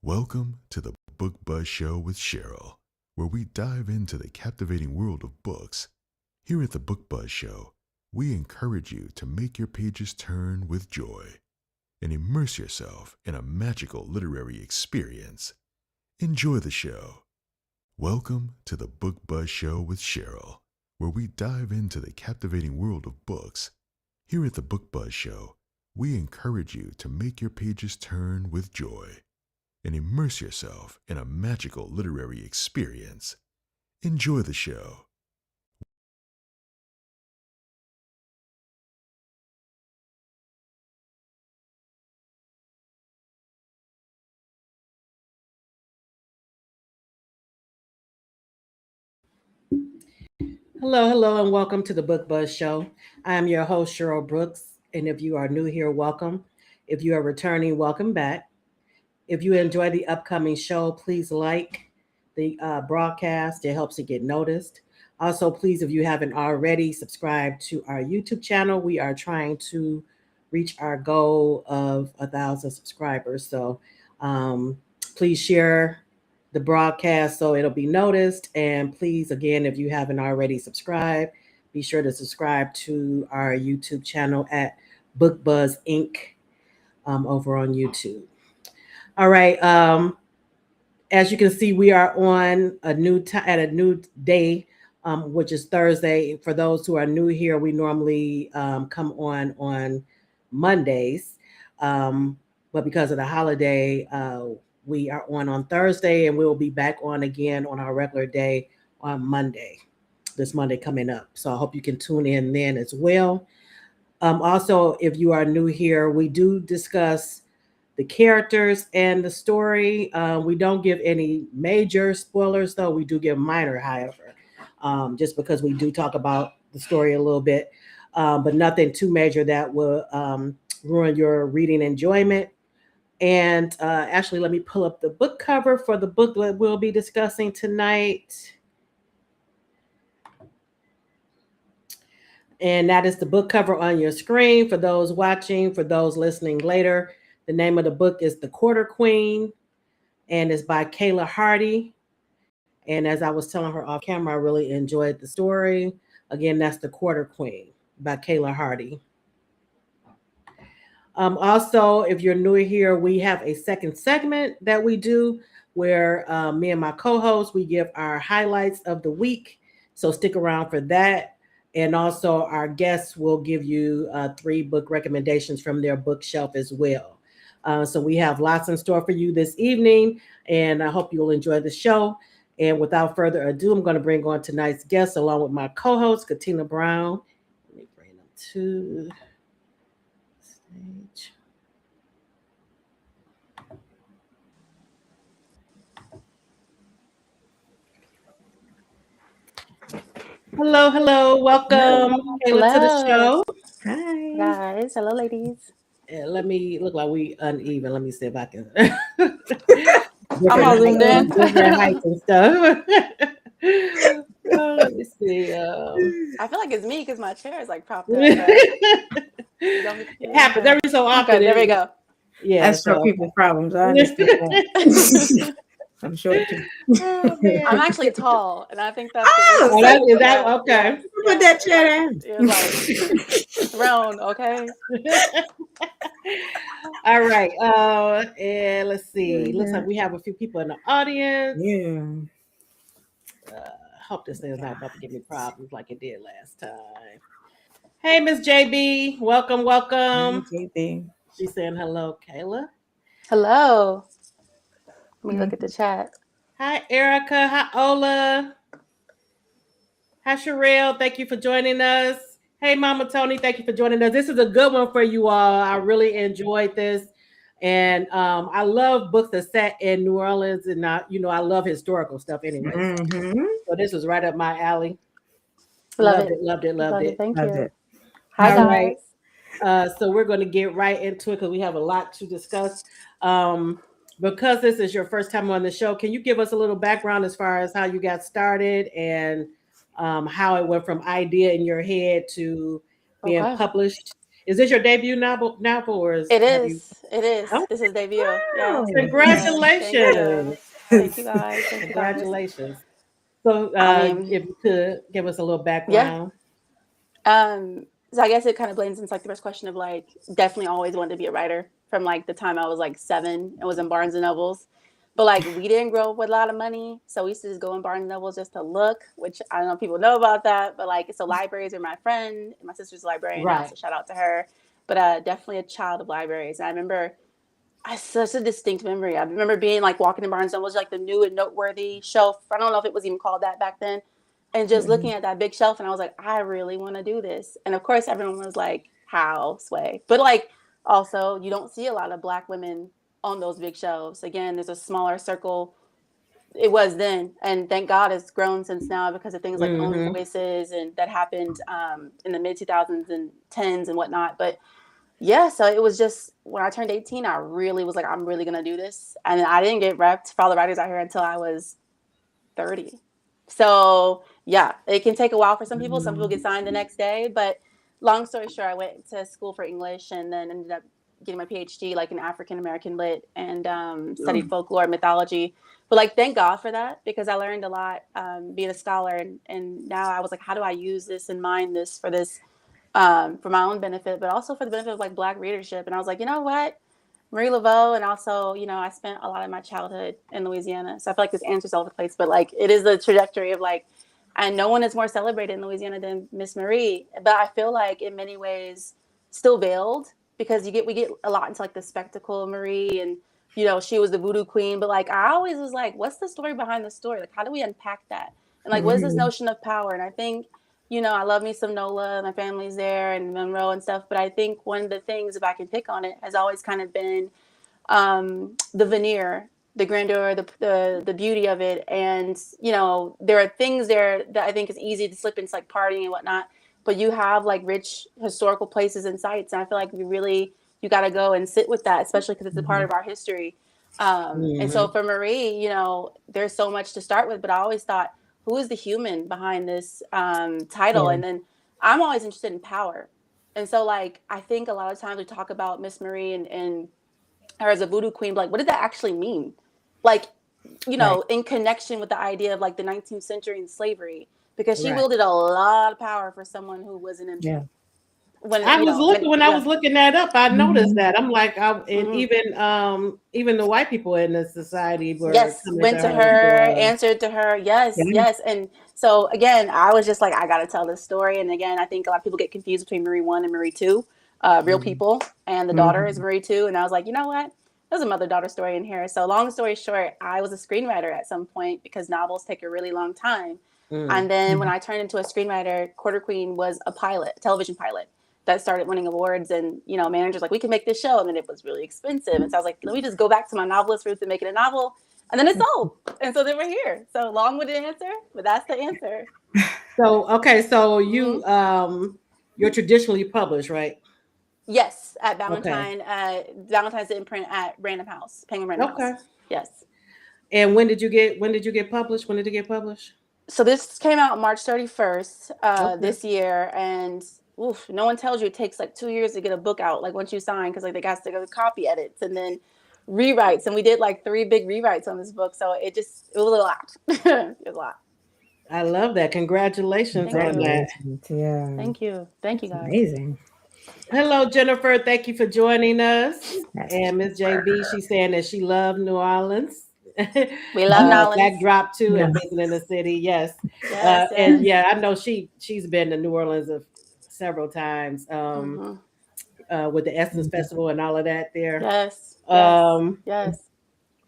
Welcome to the Book Buzz Show with Cheryl, where we dive into the captivating world of books. Here at the Book Buzz Show, we encourage you to make your pages turn with joy and immerse yourself in a magical literary experience. Enjoy the show. Welcome to the Book Buzz Show with Cheryl, where we dive into the captivating world of books. Here at the Book Buzz Show, we encourage you to make your pages turn with joy and immerse yourself in a magical literary experience. Enjoy the show. Hello, and welcome to the Book Buzz Show. I am your host, Cheryl Brooks, and if you are new here, welcome. If you are returning, welcome back. If you enjoy the upcoming show, please like the broadcast. It helps it get noticed. Also, please, if you haven't already, subscribe to our YouTube channel. We are trying to reach our goal of 1,000 subscribers. So um, please share the broadcast so it'll be noticed. And please, again, if you haven't already subscribed, be sure to subscribe to our YouTube channel at Book Buzz Inc. Over on YouTube. All right. As you can see, we are on a new at a new day, which is Thursday. For those who are new here, we normally come on Mondays, but because of the holiday, we are on Thursday, and we will be back on again on our regular day on Monday. This Monday coming up. So I hope you can tune in then as well. Also, if you are new here, we do discuss the characters and the story. We don't give any major spoilers, though. We do give minor, however, just because we do talk about the story a little bit, but nothing too major that will ruin your reading enjoyment. And actually, let me pull up the book cover for the book that we'll be discussing tonight. And that is the book cover on your screen for those watching, for those listening later. The name of the book is The Quarter Queen, and it's by Kayla Hardy. And as I was telling her off camera, I really enjoyed the story. Again, that's The Quarter Queen by Kayla Hardy. Also, if you're new here, we have a second segment that we do where me and my co-host, we give our highlights of the week. So stick around for that. And also our guests will give you 3 book recommendations from their bookshelf as well. So we have lots in store for you this evening, and I hope you'll enjoy the show. And without further ado, I'm going to bring on tonight's guest along with my co-host, Katina Brown. Let me bring them to stage. Hello, hello. Welcome, Kayla, to the Hello, show. Hi. guys. Hello, ladies. Let me look like we uneven. Let me see if I can. I'm different all heights zoomed in. and different heights and stuff. Let me see. I feel like it's me because my chair is like propped up, but you want me It to? happens Okay. every so Okay, often. there we go. Yeah. That's short So. people problems. I understand that. I'm short too. Oh man. I'm actually tall, and I think that's the Oh, Oh, issue. so is that Yes, okay? yes, put yes. that chair down. It's like thrown. Okay. All right. And let's see. Looks like we have a few people in the audience. Yeah. Hope this thing is not about to give me problems like it did last time. Hey, Miss JB. Welcome, Hi, welcome. JB. She's saying hello, Kayla. Hello. Let me look at Mhm. the chat. Hi, Erica. Hi, Ola. Hi, Sherelle. Thank you for joining us. Hey, Mama Tony. Thank you for joining us. This is a good one for you all. I really enjoyed this. And I love books that set in New Orleans, and I love historical stuff anyway. Mhm. So this was right up my alley. Love Loved it. it, loved it, loved Love it. it. Thank Love you. it. Hi, All right. guys. So we're going to get right into it because we have a lot to discuss. Um, because this is your first time on the show, can you give us a little background as far as how you got started and how it went from idea in your head to being Okay. published? Is this your debut novel, or It have you? is. It is. Oh, This is debut. Yes. Wow. Yes. Thank you. congratulations! Thank you, guys. Thank you, guys. Congratulations! So, I mean, if you could give us a little yeah. background. So I guess it kind of blends into like the first question of like definitely always wanted to be a writer from like the time I was like 7 and was in Barnes and Nobles. But like we didn't grow up with a lot of money, so we used to just go in Barnes and Nobles just to look, which I don't know if people know about that, but like so libraries are my friend. My sister's a librarian now, Right. so shout out to her. But definitely a child of libraries. And I remember I such a distinct memory. I remember being like walking in Barnes and Noble, like the new and noteworthy shelf. I don't know if it was even called that back then, and just looking Mhm. at that big shelf, and I was like, I really want to do this. And of course, everyone was like, "How, Sway?" But like, also, you don't see a lot of Black women on those big shelves. Again, there's a smaller circle. It was then, and thank God it's grown since now because of things like Own Mm-hmm. Voices and that happened in the mid 2000s and tens and whatnot. But yeah, so it was just when I turned 18, I really was like, I'm really gonna do this. And I didn't get repped for all the writers out here until I was 30. So yeah, it can take a while for some people. Some people get signed the next day. But long story short, I went to school for English and then ended up getting my PhD like in African American lit and studied folklore mythology. But like, thank God for that because I learned a lot being a scholar. And now I was like, how do I use this and mine this for my own benefit, but also for the benefit of like Black readership. And I was like, you know what? Marie Laveau, and also, I spent a lot of my childhood in Louisiana. So I feel like this answers all over the place, but like it is the trajectory of like, and no one is more celebrated in Louisiana than Miss Marie. But I feel like in many ways still veiled because we get a lot into like the spectacle of Marie and she was the voodoo queen, but like I always was like, what's the story behind the story? Like how do we unpack that? And like what is this Mhm. notion of power? And I think I love me some NOLA, my family's there and Monroe and stuff. But I think one of the things, if I can pick on it, has always kind of been the veneer, the grandeur, the beauty of it. And, there are things there that I think is easy to slip into like partying and whatnot. But you have like rich historical places and sites. And I feel like you got to go and sit with that, especially because it's a part Mhm. of our history. And Mm-hmm. so for Marie, there's so much to start with, but I always thought, who is the human behind this title? Yeah. And then I'm always interested in power. And so, like, I think a lot of times we talk about Miss Marie and her as a voodoo queen, but like, what did that actually mean? Like, Right. in connection with the idea of like the 19th century and slavery, because she Right. wielded a lot of power for someone who was an Yeah. infant. When, When I yeah. was looking that up, I noticed Mhm. that. I'm like, and Mm-hmm. even the white people in the society were Yes, coming to went to her her, for answered to her. Yes, Yeah. yes. And so again, I was just like, I got to tell this story. And again, I think a lot of people get confused between Marie 1 and Marie 2, real mm, people, and the daughter is Mhm. Marie 2. And I was like, you know what? There's a mother daughter story in here. So long story short, I was a screenwriter at some point because novels take a really long time. mm, And then when Mhm. I turned into a screenwriter, Quarter Queen was a pilot, a television pilot that started winning awards. And, managers like, we can make this show. And then it was really expensive. And so I was like, let me just go back to my novelist roots and make it a novel. And then it sold. And so then we're here. So long-winded answer, but that's the answer. So okay, so Mm-hmm. you're traditionally published, right? Yes, at Okay. Valentine's imprint at Random House, Penguin Random Okay. House. Yes. And when did you get published? When did it get published? So this came out March 31st Okay. this year, and oof, no one tells you it takes like 2 years to get a book out. Like once you sign, because like they got to go copy edits and then rewrites, and we did like 3 big rewrites on this book. So it was a lot. It was a lot. I love that. Congratulations Thank on you. that. Congratulations. Yeah. Thank you. Thank you That's guys. amazing. Hello, Jennifer. Thank you for joining us. That's And Miss JB, she's saying that she loved New Orleans. We love Nolans. Backdrop too, Yeah. and visiting the city. Yes. Yes, And yes. yeah, I know she's been to New Orleans several times Hmm. with the Essence Festival and all of that there. Yes, yes, Um, yes.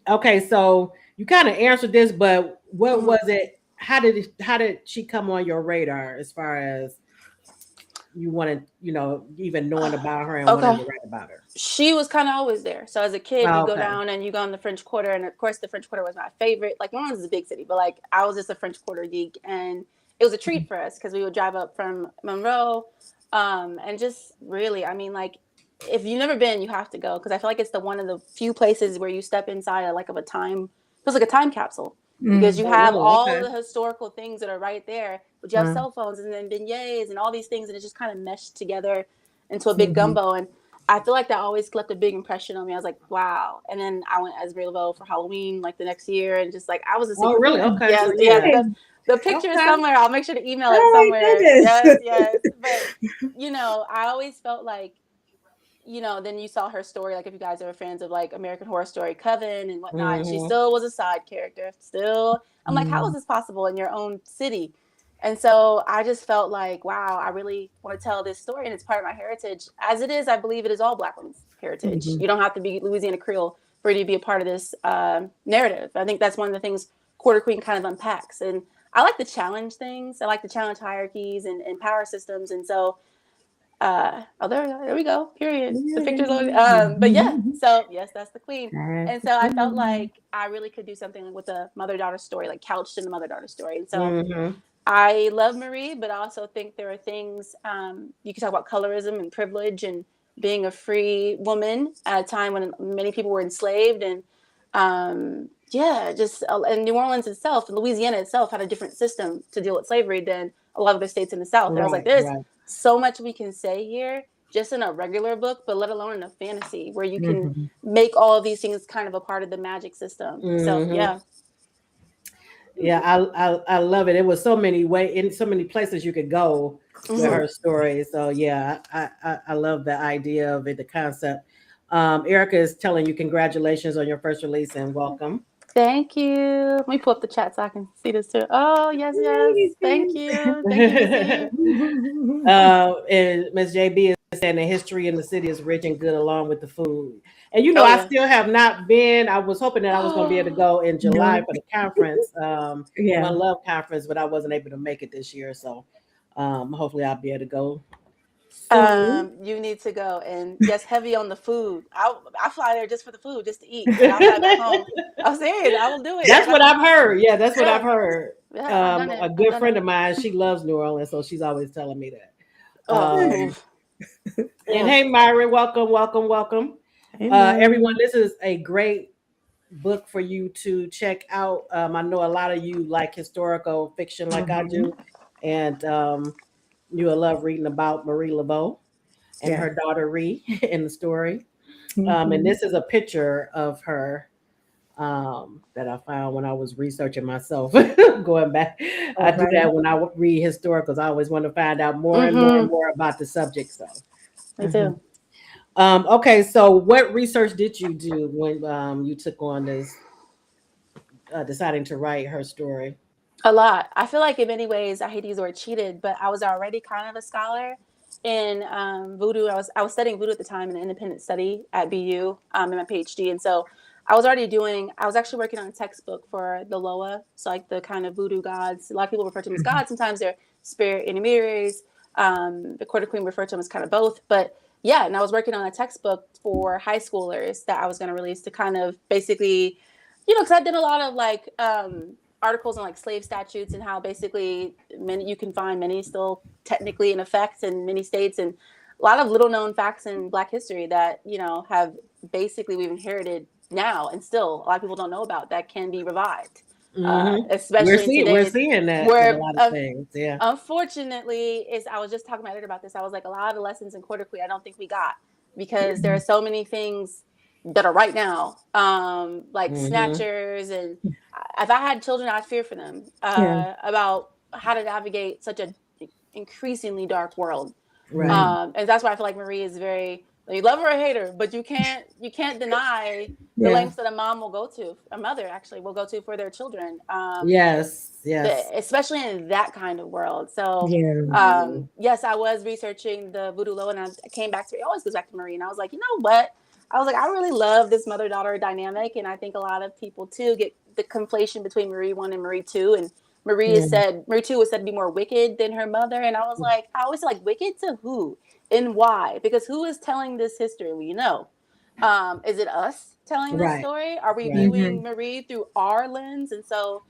okay, so you kind of answered this, but what Hmm. was it? How did she come on your radar as far as you wanted, even knowing about her and wanting Okay. to write about her? She was kind of always there. So as a kid, you Oh, go okay. down and you go in the French Quarter, and of course, the French Quarter was my favorite. Like New Orleans is a big city, but like I was just a French Quarter geek, and it was a treat for us because we would drive up from Monroe, and just really, I mean, like if you've never been, you have to go because I feel like it's the one of the few places where you step inside of a time, feels like a time capsule because you Mm. Oh, have really? all Okay. the historical things that are right there, but you have Wow. cell phones and then beignets and all these things, and it just kind of meshed together into a big Mm-hmm. gumbo. And I feel like that always left a big impression on me. I was like, wow. And then I went as Ray for Halloween like the next year, and just like I was a Oh, super really? fan. Okay. Yes, So yes. yeah. The picture is Okay. somewhere. I'll make sure to email it Oh my somewhere. Yes, goodness. yes. But I always felt like then you saw her story. Like if you guys are fans of like American Horror Story, Coven and whatnot, she Hmm. still was a side character. Still, I'm like, how is Mm. this possible in your own city? And so I just felt like, wow, I really want to tell this story, and it's part of my heritage. As it is, I believe it is all Black women's heritage. Mhm. You don't have to be Louisiana Creole for you to be a part of this narrative. I think that's one of the things Quarter Queen kind of unpacks. And I like to challenge things. I like to challenge hierarchies and power systems. And so there we go. Period. The picture's loaded. But yeah, so yes, that's the queen. That's And the so I felt queen. like I really could do something with a mother-daughter story, like couched in the mother-daughter story. And so Hmm. I love Marie, but I also think there are things you can talk about colorism and privilege and being a free woman at a time when many people were enslaved. And and New Orleans itself, Louisiana itself had a different system to deal with slavery than a lot of the states in the South. And I was like, Right. there's Right. so much we can say here just in a regular book, but let alone in a fantasy where you can Mhm. make all of these things kind of a part of the magic system. So Hmm. yeah. Yeah, I love it. It was so many in so many places you could go with Hmm. her story. So yeah, I love the idea of it, the concept. Erica is telling you congratulations on your first release and welcome. Thank you. Let me pull up the chat so I can see this too. Oh, yes, yes. Thank you. Thank you, Missy. And Miss JB is saying the history in the city is rich and good along with the food. And Oh, I yeah. still have not been. I was hoping that I was going to be able to go in July No. for the conference, Yeah. One Love conference, but I wasn't able to make it this year. So hopefully I'll be able to go soon. You need to go, and yes, heavy on the food. I fly there just for the food, just to eat, and I'll fly back home. I'm serious. I will do it. That's what I've heard. Yeah, that's what I've Yeah, heard. yeah. I've done it. A I've good done friend it. of mine, she loves New Orleans, so she's always telling me that. Oh, Um, oof, and oof. hey, Myron, welcome, welcome, welcome. Everyone, Amen. this is a great book for you to check out. I know a lot of you like historical fiction like I Mhm. do, and you will love reading about Marie Laveau and Yeah. her daughter Ree in the story. And Mhm. this is a picture of her that I found when I was researching myself. Going back, I do Okay. that when I read historicals. I always want to find out more and more and Mm-hmm. more about the subject. So, Me Mhm. too. okay. So, what research did you do when you took on this, deciding to write her story? A lot. I feel like in many ways, I hate to use the word cheated, but I was already kind of a scholar in voodoo. I was studying voodoo at the time in an independent study at BU in my PhD, and so I was already doing. I was actually working on a textbook for the Loa, so like the kind of voodoo gods. A lot of people refer to them as Mhm. gods. Sometimes they're spirit intermediaries. The Quarter Queen referred to them as kind of both, but yeah. And I was working on a textbook for high schoolers that I was going to release to kind of basically because I did a lot of like articles on like slave statutes and how basically you can find many still technically in effect in many states, and a lot of little known facts in Black history that have basically we've inherited now, and still a lot of people don't know about that can be revived, especially in We're today's seeing that with a where lot of things. Yeah. unfortunately is I was just talking to my editor about this. I was like, a lot of the lessons in Quarter Queen I don't think we got, because there are so many things that are right now, like snatchers, and if I had children, I'd fear for them about how to navigate such a increasingly dark world. Right. And that's why I feel like Marie is very, you love her or hate her, but you can't deny the Yeah. lengths that a mom will go to, a mother actually will go to for their children. Yes. Yes. Especially in that kind of world. So, Yeah. yes, I was researching the voodoo law, and I came back to it. Always goes back to Marie, and I was like, you know what? I was like, I really love this mother-daughter dynamic, and I think a lot of people too get the conflation between Marie 1 and Marie 2, and Marie 2 was said to be more wicked than her mother, and I was like, I always say, like, wicked to who and why? Because who is telling this history? Well, is it us telling this Right. story? Are we Right. viewing Marie through our lens? And so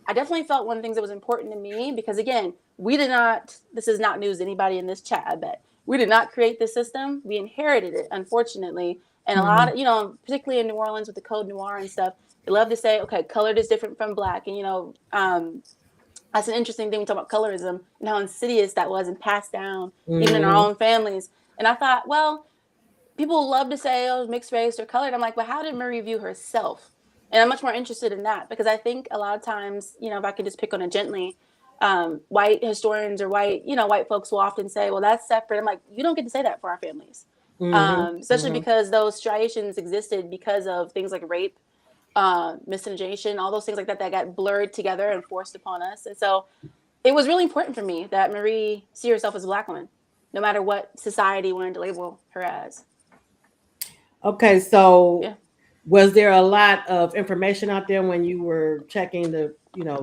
I definitely felt one of the things that was important to me, because again, this is not news to anybody in this chat, I bet. We did not create this system. We inherited it, unfortunately. And a lot of, particularly in New Orleans with the Code Noir and stuff, they love to say, okay, colored is different from Black. And, that's an interesting thing. We talk about colorism and how insidious that was and passed down, even in our own families. And I thought, well, people love to say, oh, mixed race or colored. I'm like, well, how did Marie view herself? And I'm much more interested in that, because I think a lot of times, if I can just pick on it gently, white historians or white folks will often say, well, that's separate. I'm like, you don't get to say that for our families, especially because those striations existed because of things like rape, miscegenation, all those things like that got blurred together and forced upon us. And so it was really important for me that Marie see herself as a Black woman, no matter what society wanted to label her as. Okay, so was there a lot of information out there when you were checking to,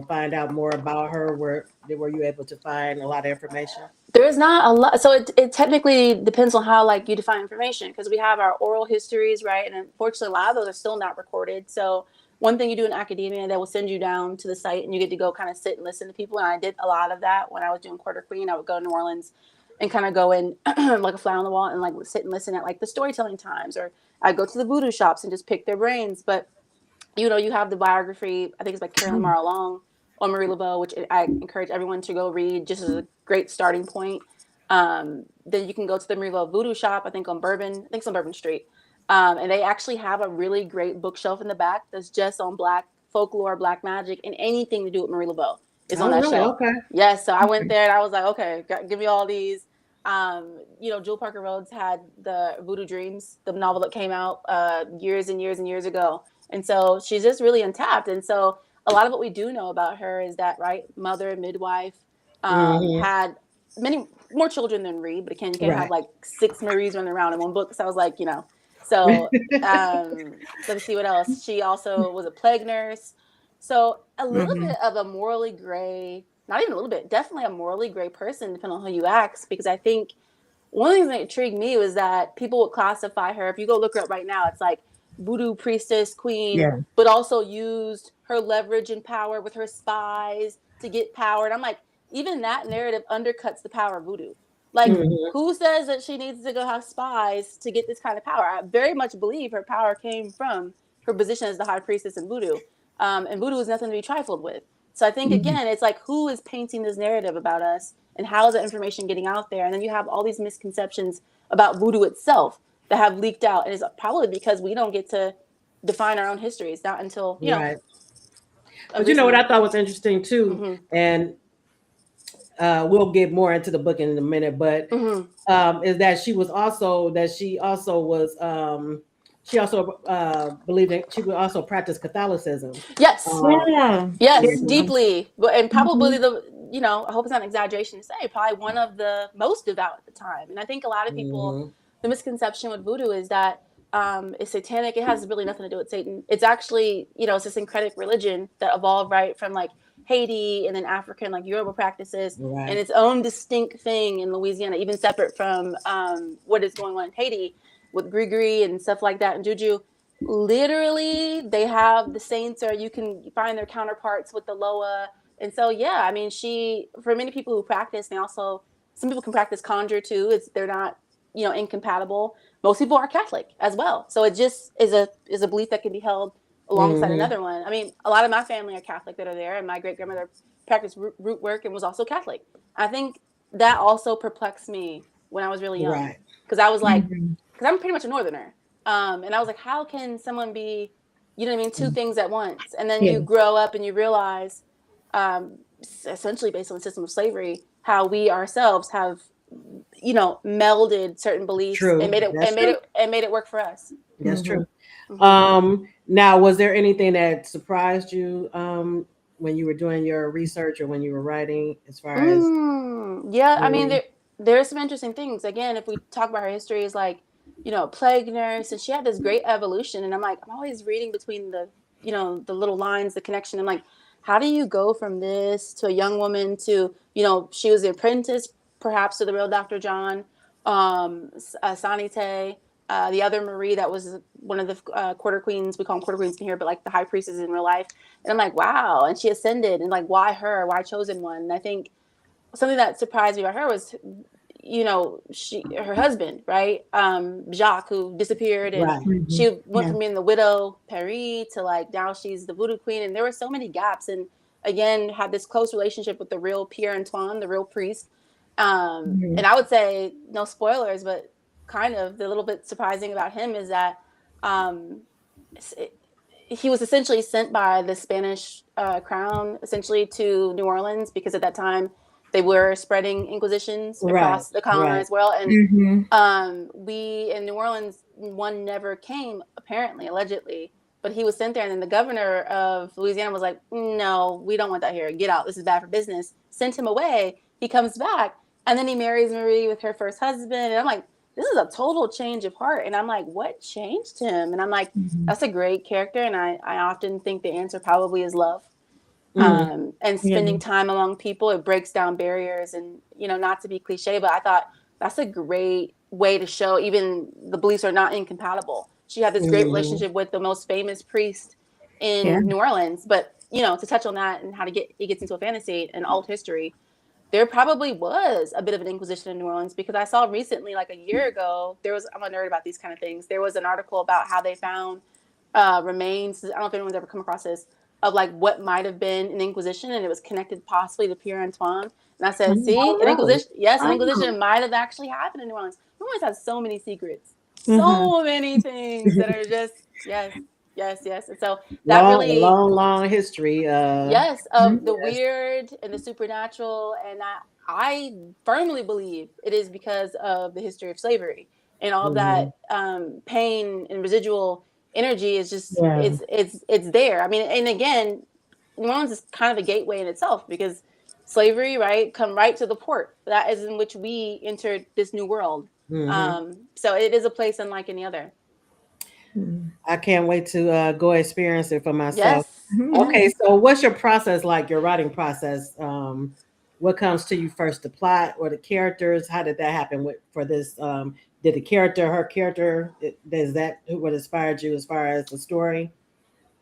find out more about her? Were you able to find a lot of information? There is not a lot. So it technically depends on how you define information, because we have our oral histories, right? And unfortunately, a lot of those are still not recorded. So one thing you do in academia, they will send you down to the site and you get to go kind of sit and listen to people. And I did a lot of that when I was doing Quarter Queen. I would go to New Orleans and kind of go in like a fly on the wall and sit and listen at the storytelling times, or I'd go to the voodoo shops and just pick their brains. But you have the biography, I think it's by Carolyn Mara Long, on Marie Laveau, which I encourage everyone to go read just as a great starting point. Then you can go to the Marie Laveau Voodoo Shop, I think it's on Bourbon Street. And they actually have a really great bookshelf in the back that's just on Black folklore, Black magic, and anything to do with Marie Laveau is on that shelf. Okay. Yes, so I went there and I was like, okay, give me all these. Jewel Parker Rhodes had the Voodoo Dreams, the novel that came out years and years and years ago. And so she's just really untapped. And so a lot of what we do know about her is that, right, mother, midwife, had many more children than Marie, but again, you can't have 6 Maries running around in one book. So I was like, so let's see what else. She also was a plague nurse. So a little bit of a morally gray, not even a little bit, definitely a morally gray person, depending on who you ask, because I think one of the things that intrigued me was that people would classify her, if you go look her up right now, it's like voodoo priestess, queen, but also used her leverage and power with her spies to get power. And I'm like, even that narrative undercuts the power of voodoo. Who says that she needs to go have spies to get this kind of power? I very much believe her power came from her position as the high priestess in voodoo. And voodoo is nothing to be trifled with. So I think, again, it's like, who is painting this narrative about us, and how is that information getting out there? And then you have all these misconceptions about voodoo itself that have leaked out. And it's probably because we don't get to define our own history. It's not until, Right. But what I thought was interesting too, and we'll get more into the book in a minute, but is that she believed in, she would also practice Catholicism. Yes. Yes, deeply. And probably I hope it's not an exaggeration to say, probably one of the most devout at the time. And I think a lot of people, the misconception with voodoo is that it's satanic. It has really nothing to do with Satan. It's actually, it's this syncretic religion that evolved right from Haiti and then African Yoruba practices, and its own distinct thing in Louisiana, even separate from what is going on in Haiti with Grigri and stuff like that and Juju. literally they have the saints, or you can find their counterparts with the Loa. And so, yeah, I mean, for many people who practice, they also, some people can practice conjure too. They're not, incompatible. Most people are Catholic as well. So it just is a belief that can be held alongside Mm-hmm. another one. I mean, a lot of my family are Catholic that are there, and my great grandmother practiced root work and was also Catholic. I think that also perplexed me when I was really young, Right. because I was like, Mhm. because I'm pretty much a northerner. And I was like, how can someone be, you know what I mean, two things at once? And then you Yes. grow up and you realize, essentially based on the system of slavery, how we ourselves have, melded certain beliefs and True. made it That's and made true. it and made it work for us. That's Mhm. true. Hmm. Now, was there anything that surprised you when you were doing your research or when you were writing, as far as Yeah, I mean, um, there's some interesting things. Again, if we talk about her history, is like, plague nurse, and she had this great evolution. And I'm like, I'm always reading between the little lines, the connection. I'm like, how do you go from this to a young woman to, she was the apprentice, perhaps, to the real Dr. John, Sanite, the other Marie that was one of the quarter queens. We call them quarter queens in here, but like the high priestess in real life. And I'm like, wow. And she ascended, and like, why her? Why chosen one? And I think something that surprised me about her was, her husband, right, Jacques, who disappeared, and right? Mhm. she went Yeah. from being the widow Paris to like now she's the voodoo queen, and there were so many gaps. And again, had this close relationship with the real Pierre Antoine, the real priest. Mhm. And I would say, no spoilers, but kind of the little bit surprising about him is that um, he was essentially sent by the Spanish crown essentially to New Orleans, because at that time they were spreading inquisitions Right. across the Right. colonized world. And Mhm. we in New Orleans, one never came, apparently, allegedly, but he was sent there. And then the governor of Louisiana was like, no, we don't want that here. Get out. This is bad for business. Sent him away. He comes back, and then he marries Marie with her first husband. And I'm like, this is a total change of heart. And I'm like, what changed him? And I'm like, Mhm. that's a great character. And I often think the answer probably is love. Mm. And Yeah. spending time among people, it breaks down barriers. And, not to be cliche, but I thought that's a great way to show even the beliefs are not incompatible. She had this great Hmm. relationship with the most famous priest Yeah. in New Orleans. But, to touch on that and how it gets into a fantasy and alt history, there probably was a bit of an inquisition in New Orleans, because I saw recently, like a year ago, I'm a nerd about these kind of things. There was an article about how they found remains. I don't know if anyone's ever come across this, of like what might have been an inquisition, and it was connected possibly to Pierre Antoine. And I said, Mhm. see, Oh, an really? inquisition, yes, an Oh. inquisition might have actually happened in New Orleans. New Orleans has so many secrets, Mhm. so many things that are just, yes, yes, yes. And so that Long, really, long, long history. yes, of Mhm. the Yes. weird and the supernatural. And I firmly believe it is because of the history of slavery, and all Hmm. that pain and residual energy is just, Yeah. it's there. I mean, and again, New Orleans is kind of a gateway in itself, because slavery, right, come right to the port. That is in which we entered this new world. Hmm. So it is a place unlike any other. Mhm. I can't wait to go experience it for myself. Yes, Mhm. yes. Okay, so what's your process like? Your writing process? What comes to you first? The plot or the characters? How did that happen for this? Did her character, is that what inspired you as far as the story?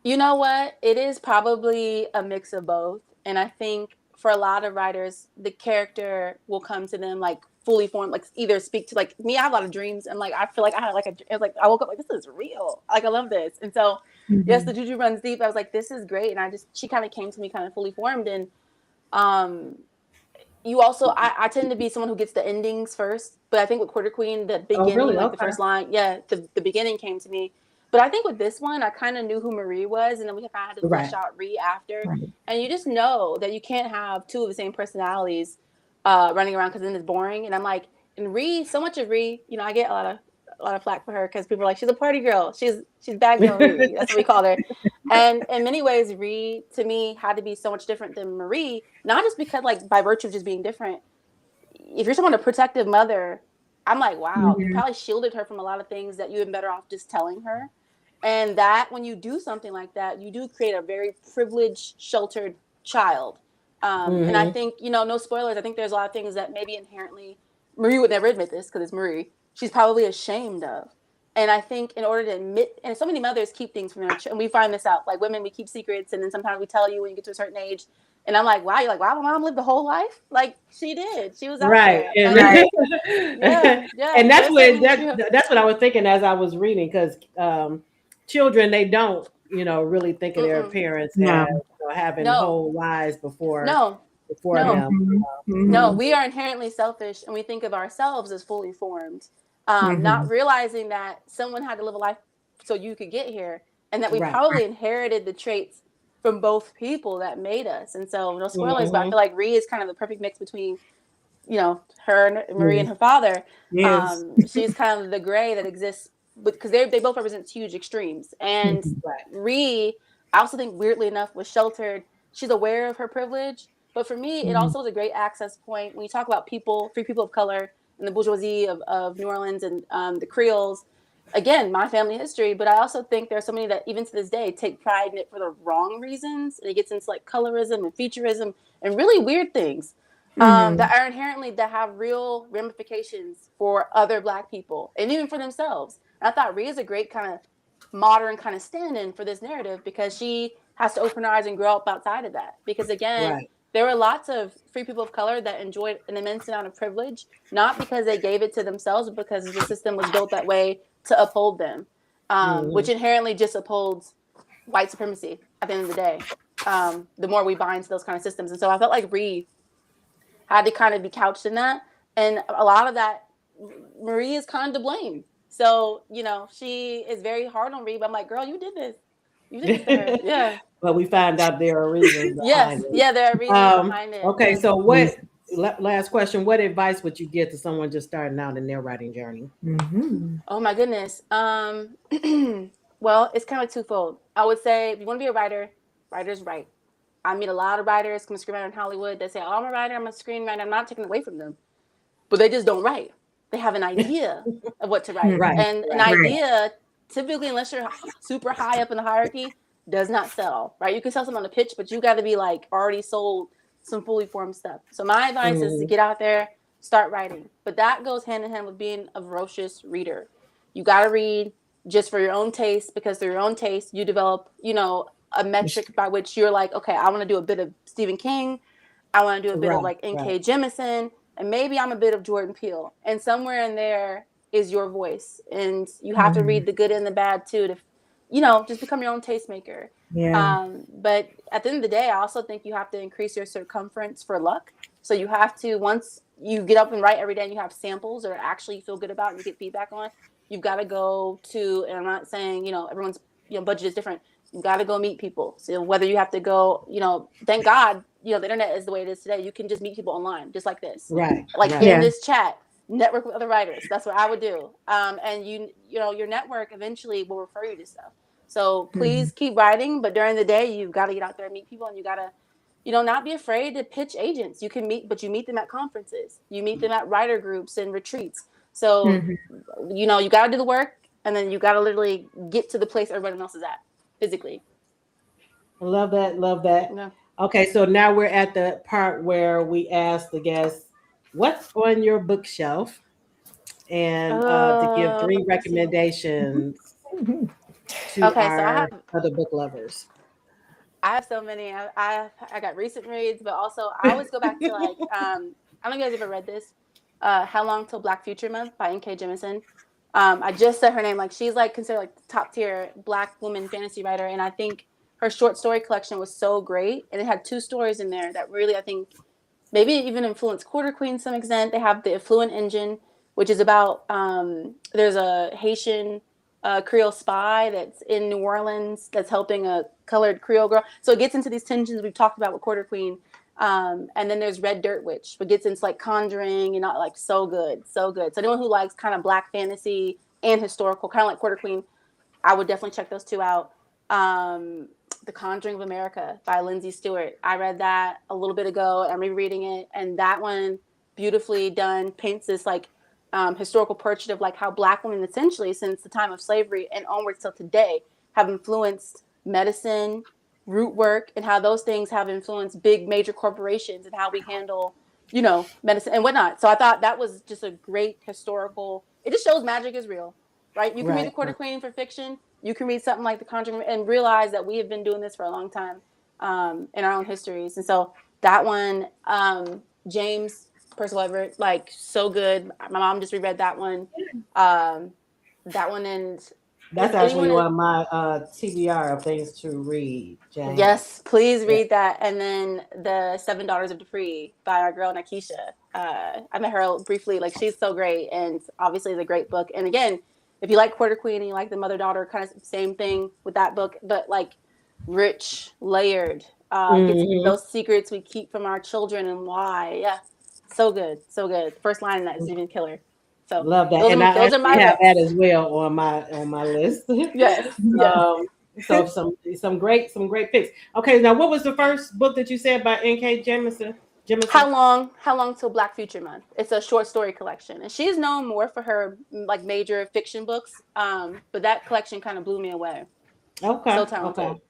You know what? It is probably a mix of both. And I think for a lot of writers, the character will come to them like fully formed, like either speak to, like me, I have a lot of dreams, and like I feel like I had like it was like I woke up like, this is real. Like I love this. And so yes, the Mhm. juju runs deep. I was like, this is great. And she kind of came to me kind of fully formed. And um you also, I tend to be someone who gets the endings first, but I think with Quarter Queen, the Oh, beginning, really? like the Okay. first line, yeah, the beginning came to me. But I think with this one, I kind of knew who Marie was, and then we kind of had to flesh Right. out Ree after. Right. And you just know that you can't have two of the same personalities running around, because then it's boring. And I'm like, and Ree, so much of Ree, I get a lot of flack for her, because people are like, she's a party girl, she's bad girl Ree. That's what we call her. And in many ways, Ree to me had to be so much different than Marie, not just because like by virtue of just being different. If you're someone a protective mother, I'm like, wow, you Mhm. probably shielded her from a lot of things that you've been better off just telling her. And that when you do something like that, you do create a very privileged, sheltered child. And I Hmm. think, no spoilers, I think there's a lot of things that maybe inherently Marie would never admit this because it's Marie. She's probably ashamed of. And I think in order to admit, and so many mothers keep things from their, and we find this out, like women, we keep secrets, and then sometimes we tell you when you get to a certain age. And I'm like, wow, you're like, wow, my mom lived a whole life. Like she did, she was out Right. there. And, Right. Yeah. and that's There's what certain, that's what I was thinking as I was reading, because children, they don't, really think of their mm-mm, parents as, No. having no, whole lives no, before no. them. Mhm. No, Mhm. we are inherently selfish and we think of ourselves as fully formed, not Mhm. realizing that someone had to live a life so you could get here, and that we Right. probably inherited the traits from both people that made us. And so, no spoilers, but I Hmm. feel like Ree is kind of the perfect mix between, her and Marie and Yes. her father. Yes. She's kind of the gray that exists because they both represent huge extremes. And Mhm. Right. Ree, I also think weirdly enough, was sheltered. She's aware of her privilege, but for me, it Mhm. also was a great access point when you talk about free people of color, and the bourgeoisie of New Orleans, and the Creoles. Again, my family history, but I also think there are so many that even to this day take pride in it for the wrong reasons, and it gets into like colorism and featureism and really weird things Mhm. that are inherently that have real ramifications for other Black people and even for themselves. And I thought Rhea is a great kind of modern kind of stand-in for this narrative because she has to open her eyes and grow up outside of that. Because again, Right. there were lots of free people of color that enjoyed an immense amount of privilege, not because they gave it to themselves, but because the system was built that way to uphold them, Hmm. which inherently just upholds white supremacy at the end of the day. The more we bind to those kind of systems. And so I felt like Ree had to kind of be couched in that. And a lot of that, Marie is kind of to blame. So, she is very hard on Reed. But I'm like, girl, you did this. You did this to her. Yeah. But we find out there are reasons behind Yes. it. Yeah, there are reasons behind it. Okay, so Yes. last question, what advice would you give to someone just starting out in their writing journey? Mhm. Oh my goodness. Well, it's kind of twofold. I would say if you want to be a writer, writers write. I meet a lot of writers, come screenwriter in Hollywood. They say, oh, I'm a writer, I'm a screenwriter. I'm not taking it away from them, but they just don't write. They have an idea of what to write. Right, Mhm. And an right. Right. idea, typically, unless you're super high up in the hierarchy, does not sell, right? You can sell someone on a pitch, but you got to be like already sold some fully formed stuff. So my advice is to Hmm. get out there, start writing. But that goes hand in hand with being a voracious reader. You got to read just for your own taste, because through your own taste, you develop, a metric by which you're like, okay, I want to do a bit of Stephen King. I want to do a bit of Right, like right. N.K. Jemisin, and maybe I'm a bit of Jordan Peele. And somewhere in there is your voice. And you have to Mhm. read the good and the bad too to, just become your own tastemaker. Yeah. But at the end of the day, I also think you have to increase your circumference for luck. So you have to, once you get up and write every day and you have samples or actually you feel good about and you get feedback on, you've got to go to, and I'm not saying, everyone's, budget is different. You got to go meet people. So whether you have to go, thank God, the internet is the way it is today. You can just meet people online, just like this, Right, like right. in Yeah. this chat, network with other writers. That's what I would do. And your network eventually will refer you to stuff. So Mhm. please keep writing, but during the day, you've got to get out there and meet people, and you got to, not be afraid to pitch agents. You can meet, but you meet them at conferences. You meet them at writer groups and retreats. So, Mhm. you got to do the work, and then you got to literally get to the place everybody else is at physically. I love that, love that. Yeah. Okay, so now we're at the part where we ask the guests, what's on your bookshelf? And to give three Let me see. recommendations Mhm. to Okay, so our other book lovers. I have so many. I got recent reads, but also I always go back to like I don't know if you guys ever read this. How Long Till Black Future Month by N.K. Jemisin. I just said her name. Like she's like considered like top tier Black woman fantasy writer, and I think her short story collection was so great, and it had two stories in there that really I think maybe even influenced Quarter Queen to some extent. They have the Affluent Engine, which is about there's a Haitian Creole spy that's in New Orleans that's helping a colored Creole girl. So it gets into these tensions we've talked about with Quarter Queen. And then there's Red Dirt Witch, but gets into like conjuring and not like so good, so good. So anyone who likes kind of Black fantasy and historical, kind of like Quarter Queen, I would definitely check those two out. Um, the Conjuring of America by Lindsay Stewart. I read that a little bit ago. I'm rereading it, and that one, beautifully done, paints this like historical portrait of like how Black women, essentially since the time of slavery and onwards till today, have influenced medicine, root work, and how those things have influenced big major corporations and how we handle, medicine and whatnot. So I thought that was just a great historical. It just shows magic is real. right? You can read The Quarter Queen for fiction. You can read something like The Conjuring and realize that we have been doing this for a long time in our own histories. And so that one, James Percival Everett, like so good. My mom just reread that one. That one, and That's if actually anyone is, on my TBR of things to read, James. yes, please read that. And then the Seven Daughters of Dupree by our girl Nakisha. I met her briefly. Like, she's so great, and obviously it's a great book. And again, if you like Quarter Queen and you like the mother daughter, kind of same thing with that book, but like rich, layered. Gets those secrets we keep from our children and why. Yeah, so good, so good. First line in that is even killer. So Love that, and I those are my actually have that reps. as well on my list. Yes, yes. So some great picks. Okay, now what was the first book that you said by N.K. Jemisin? How long till Black Future Month? It's a short story collection, and she's known more for her like major fiction books. But that collection kind of blew me away. Okay, So okay. talented.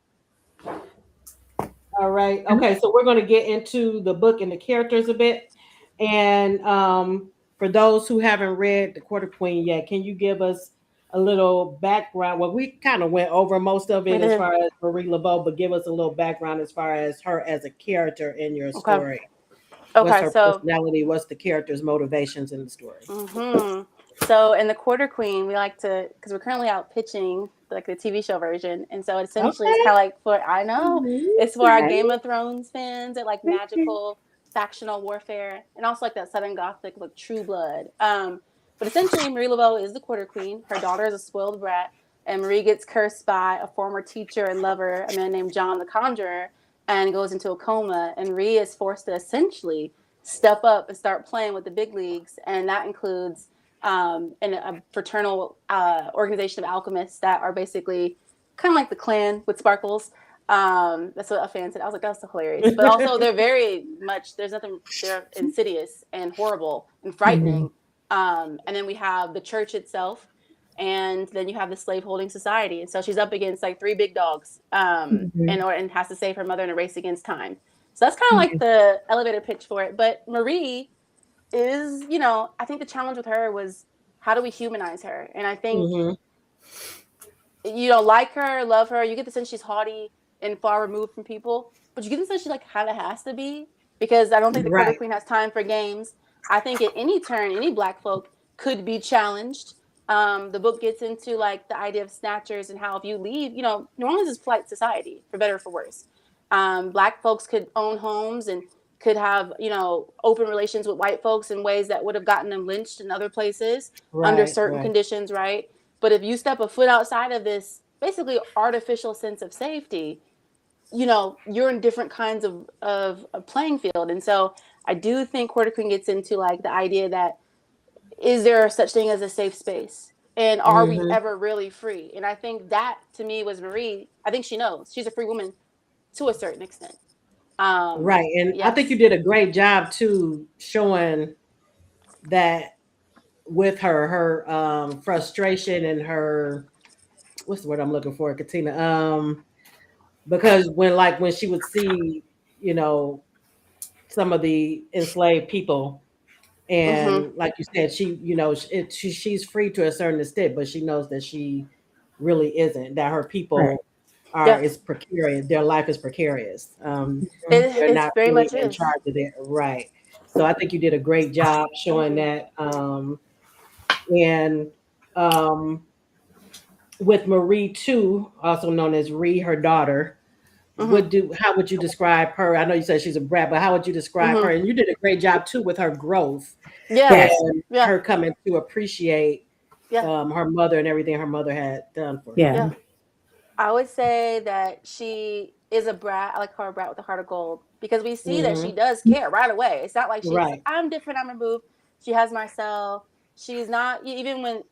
All right. Okay, so we're going to get into the book and the characters a bit. And for those who haven't read The Quarter Queen yet, can you give us a little background? Well, we kind of went over most of We it as did. far as Marie Laveau, but give us a little background as far as her as a character in your Okay. story. What's Okay. her So. personality? What's the character's motivations in the story? So in The Quarter Queen, we like to, because we're currently out pitching like the TV show version, and so essentially it's Okay. kind of like for, I know it's for our Okay. Game of Thrones fans that like magical factional warfare, and also like that Southern Gothic like True Blood. But essentially Marie Laveau is the Quarter Queen. Her daughter is a spoiled brat, and Marie gets cursed by a former teacher and lover, a man named John the Conjurer, and goes into a coma. And Marie is forced to essentially step up and start playing with the big leagues, and that includes and a fraternal organization of alchemists that are basically kind of like the clan with sparkles. That's what a fan said. I was like, that's so hilarious. But also, they're very much, they're insidious and horrible and frightening. And then we have the church itself, and then you have the slaveholding society. And so she's up against like three big dogs and has to save her mother in a race against time. So that's kind of like the elevator pitch for it. But Marie is, I think the challenge with her was, how do we humanize her? And I think you don't like her, love her. You get the sense she's haughty and far removed from people, but you get the sense she like kind of has to be, because I don't think the Quarter Queen has time for games. I think at any turn, any Black folk could be challenged. The book gets into like the idea of snatchers and how if you leave, New Orleans is polite society, for better or for worse. Black folks could own homes and could have, open relations with white folks in ways that would have gotten them lynched in other places under certain conditions, right? But if you step a foot outside of this basically artificial sense of safety, you're in different kinds of a playing field. And so I do think Quarter Queen gets into like the idea that, is there such thing as a safe space? And are we ever really free? And I think that to me was Marie. I think she knows she's a free woman to a certain extent. Right. And I think you did a great job too, showing that with her frustration and her, what's the word I'm looking for, Katina? Because when she would see, some of the enslaved people, and like you said, she's free to a certain extent, but she knows that she really isn't, that her people is precarious, their life is precarious. They're It's not very really much in is. charge of it, right? So I think you did a great job showing that. And with Marie too, also known as Ree, her daughter, how would you describe her? I know you said she's a brat, but how would you describe her? And you did a great job too with her growth and her coming to appreciate her mother and everything her mother had done for her. Yeah. I would say that she is a brat. I like her, a brat with a heart of gold, because we see that she does care right away. It's not like she's, I'm different, I'm removed. She has Marcel. She's not, even when,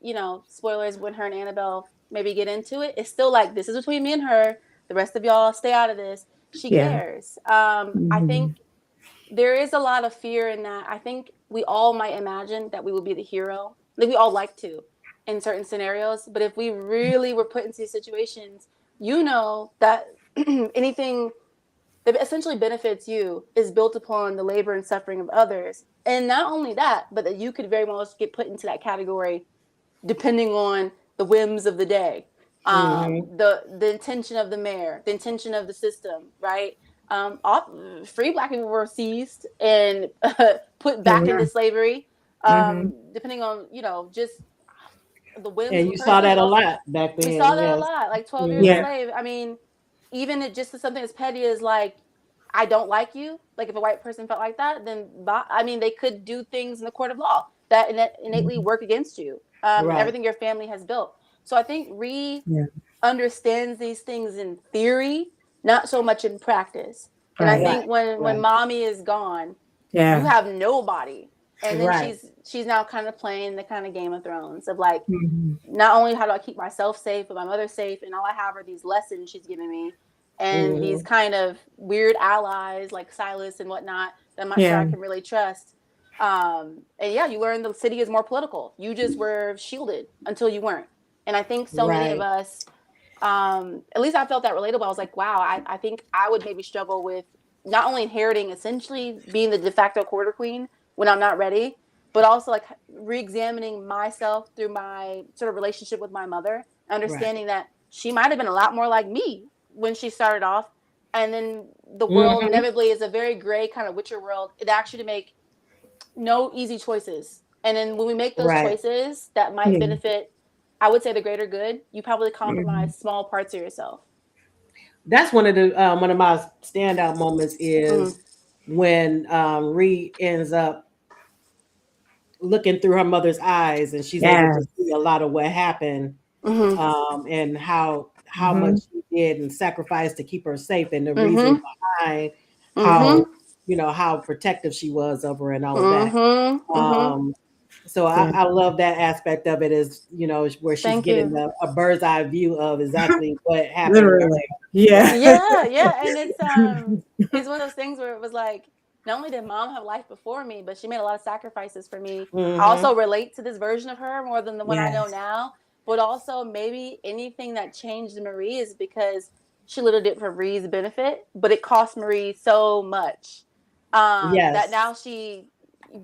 spoilers, when her and Annabelle maybe get into it, it's still like, this is between me and her. The rest of y'all stay out of this. She cares. I think there is a lot of fear in that. I think we all might imagine that we would be the hero. Like, we all like to in certain scenarios. But if we really were put into these situations, that anything that essentially benefits you is built upon the labor and suffering of others. And not only that, but that you could very well get put into that category depending on the whims of the day, Mhm. the intention of the mayor, the intention of the system, right? Free Black people were seized and put back into slavery, depending on, you know, just the whims And of a you saw person, that but a also lot back we saw then. that a Yes. lot, like 12 years a Mhm. Yeah. slave. I mean, even it just something as petty as like, I don't like you. Like if a white person felt like that, then I mean, they could do things in the court of law that innately work against you, and Right. everything your family has built. So I think Ree Yeah. understands these things in theory, not so much in practice. And I Right. think Right. when Right. mommy is gone, you Yeah. have nobody. And then Right. she's now kind of playing the kind of Game of Thrones of like, Mhm. not only how do I keep myself safe, but my mother safe, and all I have are these lessons she's giving me, and these Mhm. kind of weird allies like Silas and whatnot that I'm not sure Yeah. I can really trust. And yeah, you learn the city is more political. You just were shielded until you weren't. And I think so many of Right. us, at least I felt that relatable. I was like, wow, I think I would maybe struggle with not only inheriting, essentially being the de facto quarter queen when I'm not ready, but also like re-examining myself through my sort of relationship with my mother, Right. understanding that she might have been a lot more like me when she started off. And then the world Mhm. inevitably is a very gray kind of Witcher world. It actually to make no easy choices. And then when we make those Right. choices that might Yeah. benefit, I would say, the greater good, you probably Mhm. compromise small parts of yourself. That's one of my standout moments Mm-hmm. is when Ree ends up looking through her mother's eyes and she's able to Yes. see a lot of what happened, Mm-hmm. and how much Mhm. she did and sacrificed to keep her safe and the reason Mm-hmm. behind how, Mm-hmm. how protective she was of her and all of that. Mm-hmm. Mm-hmm. Um, so Yeah. I love that aspect of it is, where she's Thank getting you. a bird's eye view of exactly what happened with Literally. her. Yeah. Right. Yeah, yeah. And it's one of those things where it was like, not only did mom have life before me, but she made a lot of sacrifices for me. I Hmm. also relate to this version of her more than the one I know Yes. now. But also maybe anything that changed Marie is because she literally did it for Marie's benefit, but it cost Marie so much. That Yes. now she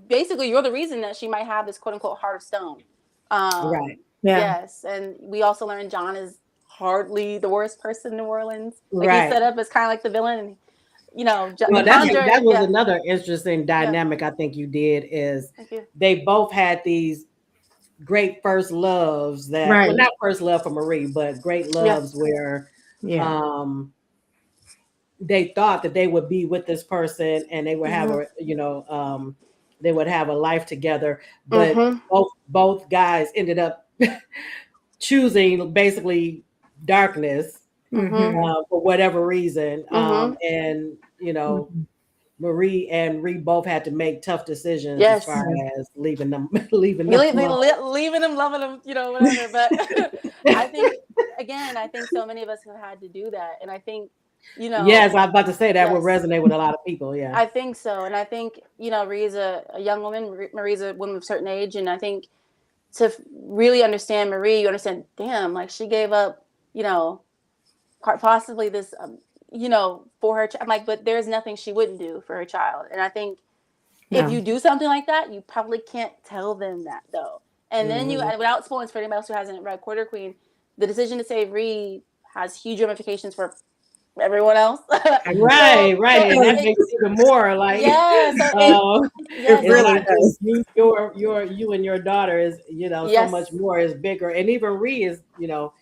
basically, you're the reason that she might have this quote unquote heart of stone. Right. Yeah. Yes. And we also learned John is hardly the worst person in New Orleans. Like he's Right. set up as kind of like the villain. And, the Well, that Conjure. was Yeah. another interesting Yeah. dynamic I think you did is Thank you. they both had these great first loves that, well, Right. not first love for Marie, but great Yeah. loves where Yeah. they thought that they would be with this person and they would have Mm-hmm. they would have a life together, but Mm-hmm. both guys ended up choosing basically darkness, Mm-hmm. Mhm. for whatever reason. Mm-hmm. And Mhm. Marie and Ree both had to make tough decisions as far Yes. Yeah. as leaving them leaving You them leaving them, loving them, whatever. But I think, again, I think so many of us have had to do that. And I think, Yes, I was about to say that would yes, resonate with a lot of people. Yeah. I think so. And I think, Marie's a young woman. Marie's a woman of a certain age. And I think to really understand Marie, you understand, damn, like she gave up, quite possibly this, for her. I'm like, but there's nothing she wouldn't do for her child. And I think if No. you do something like that, you probably can't tell them that though. And then Hmm. and without spoilers for anybody else who hasn't read Quarter Queen, the decision to save Reed has huge ramifications for everyone else. Right, So right, and that makes it even more like, yeah, so uh, It yes, it's so really not just does. you and your daughter is, so much yes, more is bigger, and even Ree is, yep,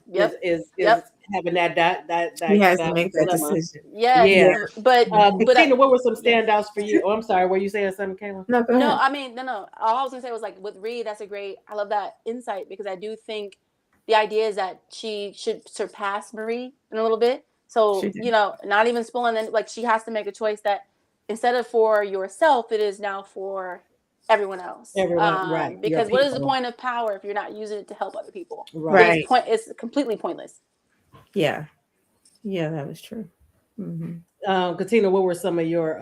yep, is yep, having He has to that make that dilemma. decision. yes, Yeah. Yeah. but Katina, what were some yeah. standouts for you? Oh, I'm sorry, were you saying something, Kayla? No, go No, ahead. I mean, no. All I was gonna say was like with Reed, that's a great. I love that insight because I do think the idea is that she should surpass Marie in a little bit. She So did. not even spoiling. Then like she has to make a choice that instead of for yourself, it is now for everyone else. Everyone, right? Your Because what is the people, point of power if you're not using it to help other people? It right? is Right. It's completely pointless. Yeah. Yeah, that was true. Katina, what were some of your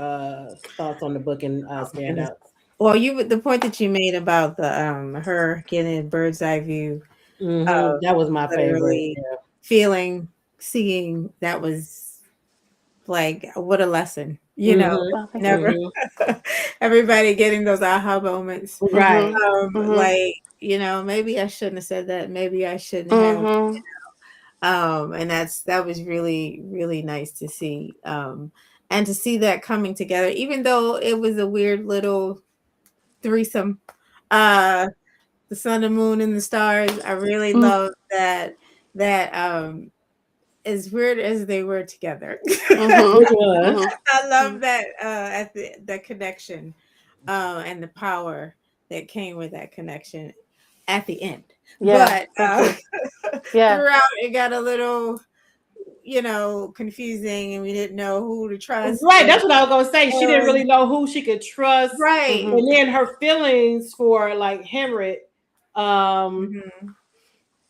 thoughts on the book and Oh my goodness. standouts? Well, the point that you made about the her getting a bird's eye view of That was my favorite. literally feeling, seeing, that was like what a lesson. You know, Mhm. Oh, thank you. never Mhm. everybody getting those aha moments. Right. Like, maybe I shouldn't have said that. Maybe I shouldn't have. Mhm. And that was really, really nice to see. And to see that coming together, even though it was a weird little threesome, the sun, the moon, and the stars. I really Mm. love that as weird as they were together. Mhm. Which was. Mhm. I love Mhm. that at the connection and the power that came with that connection at the end. Yeah. But Thank you. Yeah. throughout, it got a little, confusing, and we didn't know who to trust. Right, that's what I was gonna say. She didn't really And know who she could trust, right. Mhm. and then her feelings for like Henry, um, Mhm.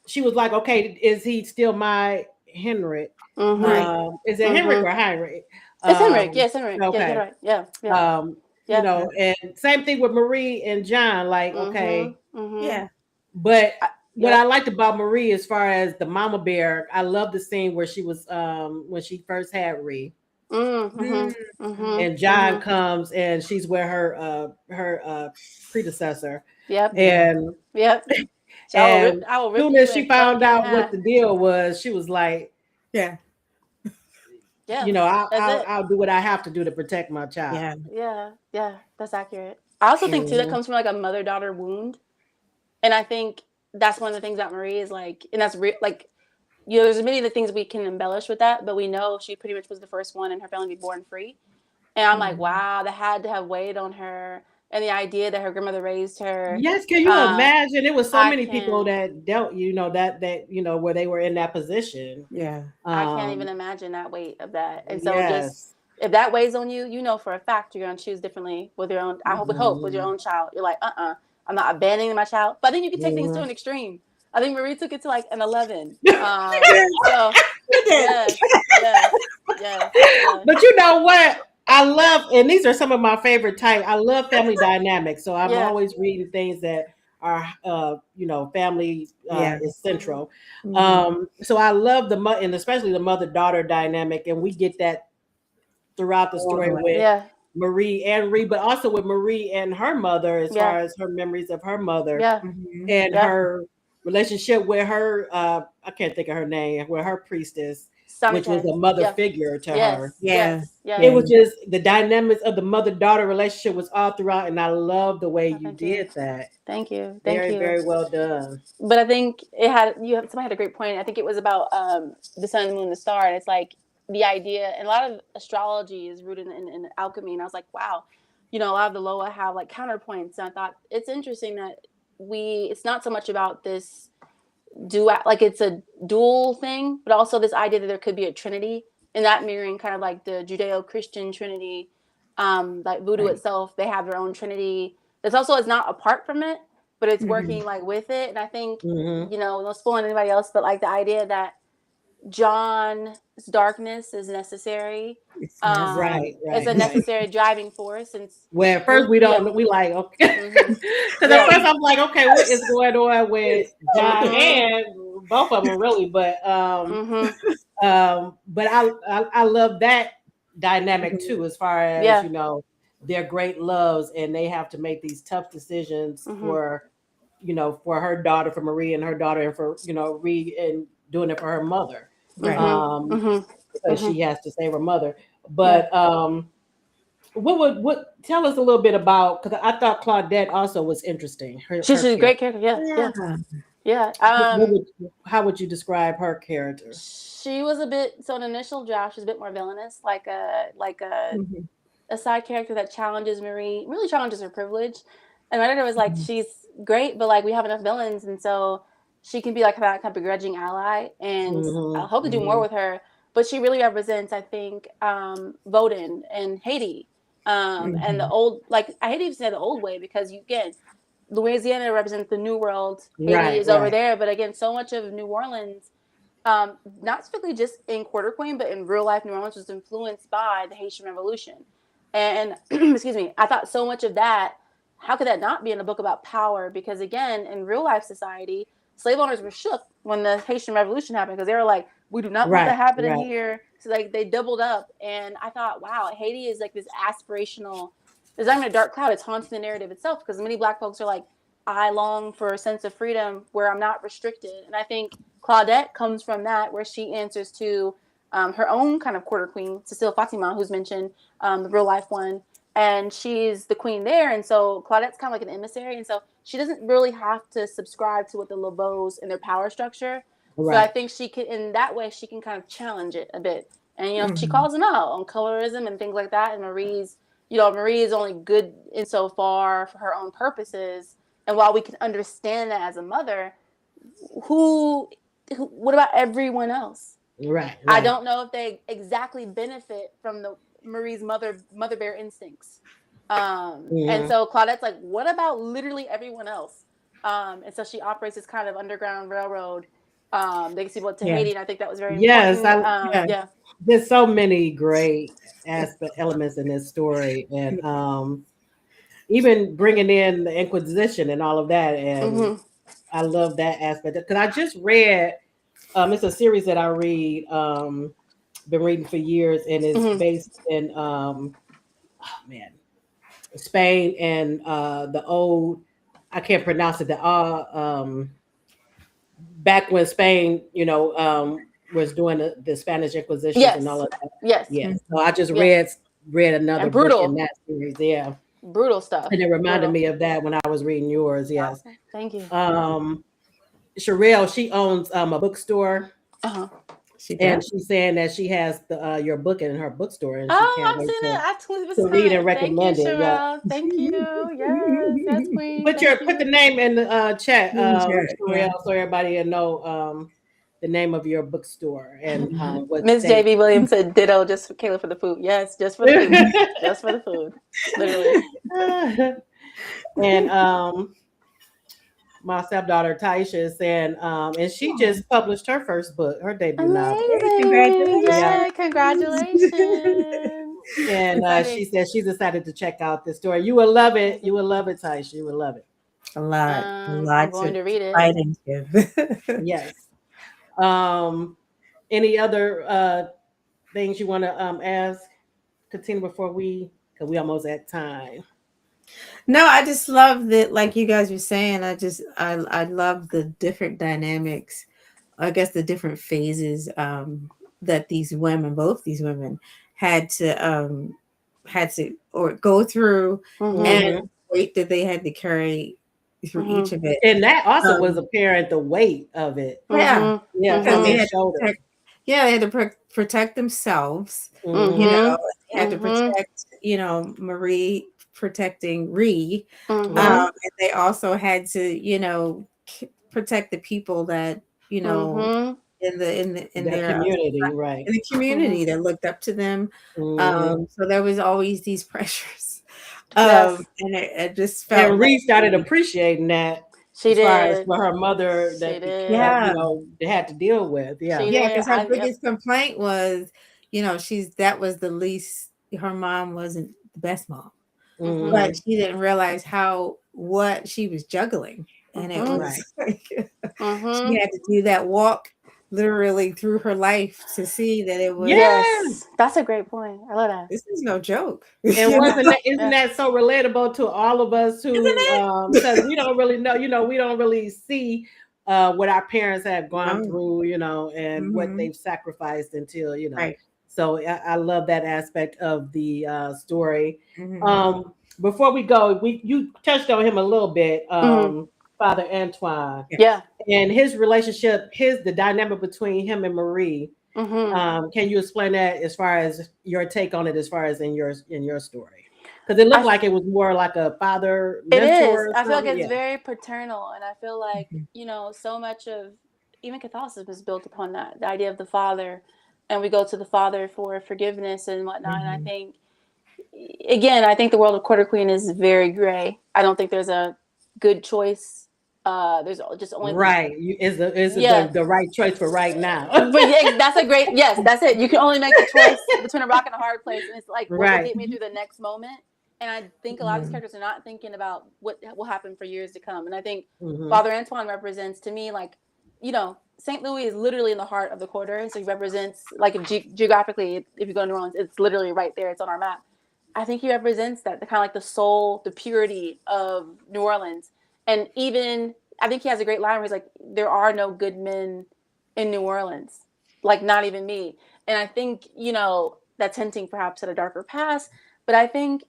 she was like, "Okay, is he still my Henry? Mhm. Right. Is it Henrik Mhm. or Heinrich?" It's Henrik. Um, Yes, Henrik. Yeah, you got it okay, right. Yeah. Yeah. Yeah. and same thing with Marie and John. Like, Mhm. okay, Mhm. Yeah. but what I Yep. liked about Marie, as far as the mama bear, I love the scene where she was when she first had Ree. Mhm. Mhm. Mhm. And John Mhm. comes and she's with her predecessor, Yep. Yeah. and Yep. So and I will rip soon you as she and fuck found you in out what half. the deal was, she was like, Yeah. Yeah. That's it. I'll do what I have to do to protect my child. Yeah. Yeah. Yeah. That's accurate. I also think too that Mhm. comes from like a mother-daughter wound. And I think that's one of the things that Marie is like, and that's like, there's many of the things we can embellish with that, but we know she pretty much was the first one in her family to be born free. And I'm like, Mhm. wow, that had to have weighed on her. And the idea that her grandmother raised her, Yes, can you um, imagine? It was so I many people can, that dealt, where they were in that position. Yeah. I can't even Um, imagine that weight of that. And so just yes. if that weighs on you, you know for a fact you're gonna choose differently with your own. I hope with your Mhm. own child. You're like, I'm not abandoning my child. But then you can take things to Mhm. an extreme. I think Marie took it to like an 11. She did. So She did. yes, yes, yes, yes. But you know what? I love, and these are some of my favorite type. I love family dynamics, so I'm Yeah. always reading things that are, family Yeah. is central. Mhm. So I love and especially the mother daughter dynamic, and we get that throughout the All the story way. with Yeah. Marie and Ree, but also with Marie and her mother, as Yeah. far as her memories of her mother Yeah. Mhm. and Yep. her relationship with her. I can't think of her name, with her priestess, which was Samike. a mother Yeah. figure to her. Yes. Yeah. Yes. Yes. It Yeah. was just the dynamics of the mother daughter relationship was all throughout, and I love the way Oh, you thank you. did that. Thank you. Thank Very, you. very well done. But I think somebody had a great point. I think it was about the sun, the moon, the star, and it's like the idea, and a lot of astrology is rooted in alchemy. And I was like, wow, a lot of the Loa have like counterpoints. And I thought it's interesting that it's not so much about this like it's a dual thing, but also this idea that there could be a trinity, and that mirroring kind of like the Judeo-Christian trinity, like voodoo Right. itself, they have their own trinity. This also is not apart from it, but it's Mhm. working like with it. And I think, Hmm. no spoiling anybody else, but like the idea that John's darkness is necessary, It's necessary. Right, it's a right, right. necessary driving force. And Where at first we yeah, don't, we like, okay, mm-hmm, because at yeah, first I'm like, okay, what is going on with John mm-hmm, and both of them really, mm-hmm, but I love that dynamic Mhm. too, as far as yeah, their great loves, and they have to make these tough decisions mm-hmm, for her daughter, for Marie and her daughter, and for Reed, and doing it for her mother, Right. mm-hmm, um, mm-hmm, because mm-hmm, she has to save her mother. yeah. But what tell us a little bit about, because I thought Claudette also was interesting. She's Her a character. great character. Yeah, yeah, Yeah. yeah. How would you describe her character? She was a bit so in initial draft. She's a bit more villainous, Mhm. a side character that challenges Marie, really challenges her privilege. And my editor was like, Mhm. she's great, but like we have enough villains, and so she can be like that kind of begrudging ally. And I Hmm. hope to do more Hmm. with her. But she really represents, I think, Voden and Haiti, and the Mhm. old like I hate to even say the old way because you again Louisiana represents the New World. Haiti Right, is over right. there, but again, so much of New Orleans, not strictly just in Quarter Queen, but in real life New Orleans was influenced by the Haitian Revolution. And excuse me, I thought so much of that. How could that not be in a book about power? Because again, in real life society, slave owners were shook when the Haitian Revolution happened because they were like, we do not want that happening here. So like they doubled up, and I thought, wow, Haiti is like this aspirational. There's not even a dark cloud. It's haunting the narrative itself because many Black folks are like, I long for a sense of freedom where I'm not restricted, and I think Claudette comes from that, where she answers to her own kind of quarter queen, Cecile Fatima, who's mentioned, the real life one. And she's the queen there. And so Claudette's kind of like an emissary. And so she doesn't really have to subscribe to what the LeBeaus and their power structure. Right. So I think she can, in that way, she can kind of challenge it a bit. And, you know, she calls them out on colorism and things like that. And Marie's, you know, Marie is only good insofar for her own purposes. And while we can understand that as a mother, what about everyone else? Right. I don't know if they exactly benefit from the Marie's mother bear instincts. And so Claudette's like, what about literally everyone else? And so she operates this kind of underground railroad. They can see what to Haiti, and I think that was very important. There's so many great elements in this story, and even bringing in the Inquisition and all of that. And I love that aspect because I just read. It's a series that I read. Been reading for years, and it's based in Spain and the old, I can't pronounce it, back when Spain, you know, was doing the Spanish Inquisition and all of that. Yes. So I just read another book in that series. Yeah. Brutal stuff. And it reminded me of that when I was reading yours. Yes. Awesome. Thank you. Sherelle, she owns a bookstore. And she's saying that she has your book in her bookstore, and she can't wait to read and recommend it. Yeah. Thank you. Yes, queen. Put the name in the chat, Sherelle, so everybody will know the name of your bookstore and Ms. JV Williams said ditto, just for Kayla for the food. Yes, just for the food. Just for the food. Literally. And my stepdaughter Taisha is saying, and she just published her first book, her debut novel. Congratulations! Congratulations! And she said she's excited to check out this story. You will love it. You will love it, Taisha. You will love it. A lot. I'm going to read it. Yes. Any other things you want to ask, Katina, before because we almost at time? No, I just love that, like you guys were saying, I love the different dynamics, I guess the different phases that both these women had to or go through and weight that they had to carry through each of it. And that also was apparent, the weight of it. Yeah. Because they had to protect themselves. You know, they had to protect, you know, Marie, protecting Ree, and they also had to, you know, protect the people that, you know, in their community, right? In the community that looked up to them. So there was always these pressures, and it just felt. And Ree started appreciating that. She did. For her mother, that you know, they had to deal with. Because her biggest complaint was, you know, that was the least. Her mom wasn't the best mom. But she didn't realize what she was juggling, and it was like she had to do that walk literally through her life to see that it was. Yes, that's a great point. I love that. This is no joke. And isn't that so relatable to all of us who, because we don't really know, you know, we don't really see what our parents have gone through, you know, and what they've sacrificed until, you know. Right. So I love that aspect of the story. Before we go, you touched on him a little bit, Father Antoine. Yeah. And his relationship, the dynamic between him and Marie. Can you explain that as far as your take on it, as far as in your story? Because it looked like it was more like a father mentor. It is. I feel like it's very paternal, and I feel like you know, so much of even Catholicism is built upon that, the idea of the father. And we go to the father for forgiveness and whatnot. And I think, again, the world of Quarter Queen is very gray. I don't think there's a good choice. There's just only is the right choice for right now. But that's a great that's it. You can only make the choice between a rock and a hard place, and it's like what will get me through the next moment. And I think a lot of these characters are not thinking about what will happen for years to come. And I think Mhm. Father Antoine represents, to me, like, you know, St. Louis is literally in the heart of the quarter. So he represents, like, geographically, if you go to New Orleans, it's literally right there. It's on our map. I think he represents that, the kind of like the soul, the purity of New Orleans. And even, I think he has a great line where he's like, there are no good men in New Orleans, like not even me. And I think, you know, that's hinting perhaps at a darker past. But I think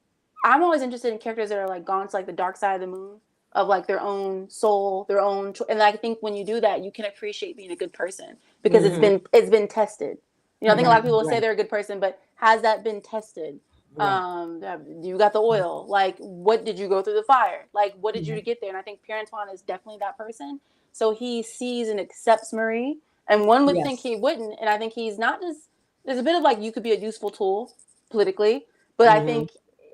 I'm always interested in characters that are like gone to like the dark side of the moon, of like their own soul, their own, and I think when you do that, you can appreciate being a good person because it's been tested. You know, I think a lot of people will say they're a good person, but has that been tested? You got the oil. Like, what did you go through the fire? Like, what did you to get there? And I think Pierre Antoine is definitely that person. So he sees and accepts Marie, and one would think he wouldn't. And I think he's not just. There's a bit of like, you could be a useful tool politically, but I think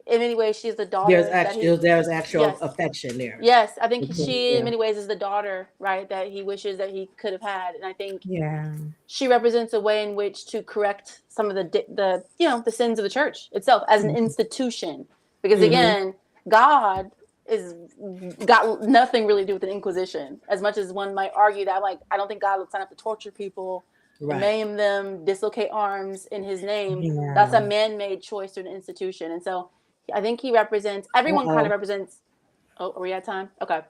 in many ways she's the daughter there's actual affection there. Yes, I think she in many ways is the daughter, right, that he wishes that he could have had. And I think she represents a way in which to correct some of the you know, the sins of the church itself as an institution. Because again, God is got nothing really to do with an inquisition, as much as one might argue that, like, I don't think God would sign up to torture people, maim them, dislocate arms in his name. That's a man-made choice to an institution. And so I think he represents, everyone kind of represents. Oh, are we at time? Okay.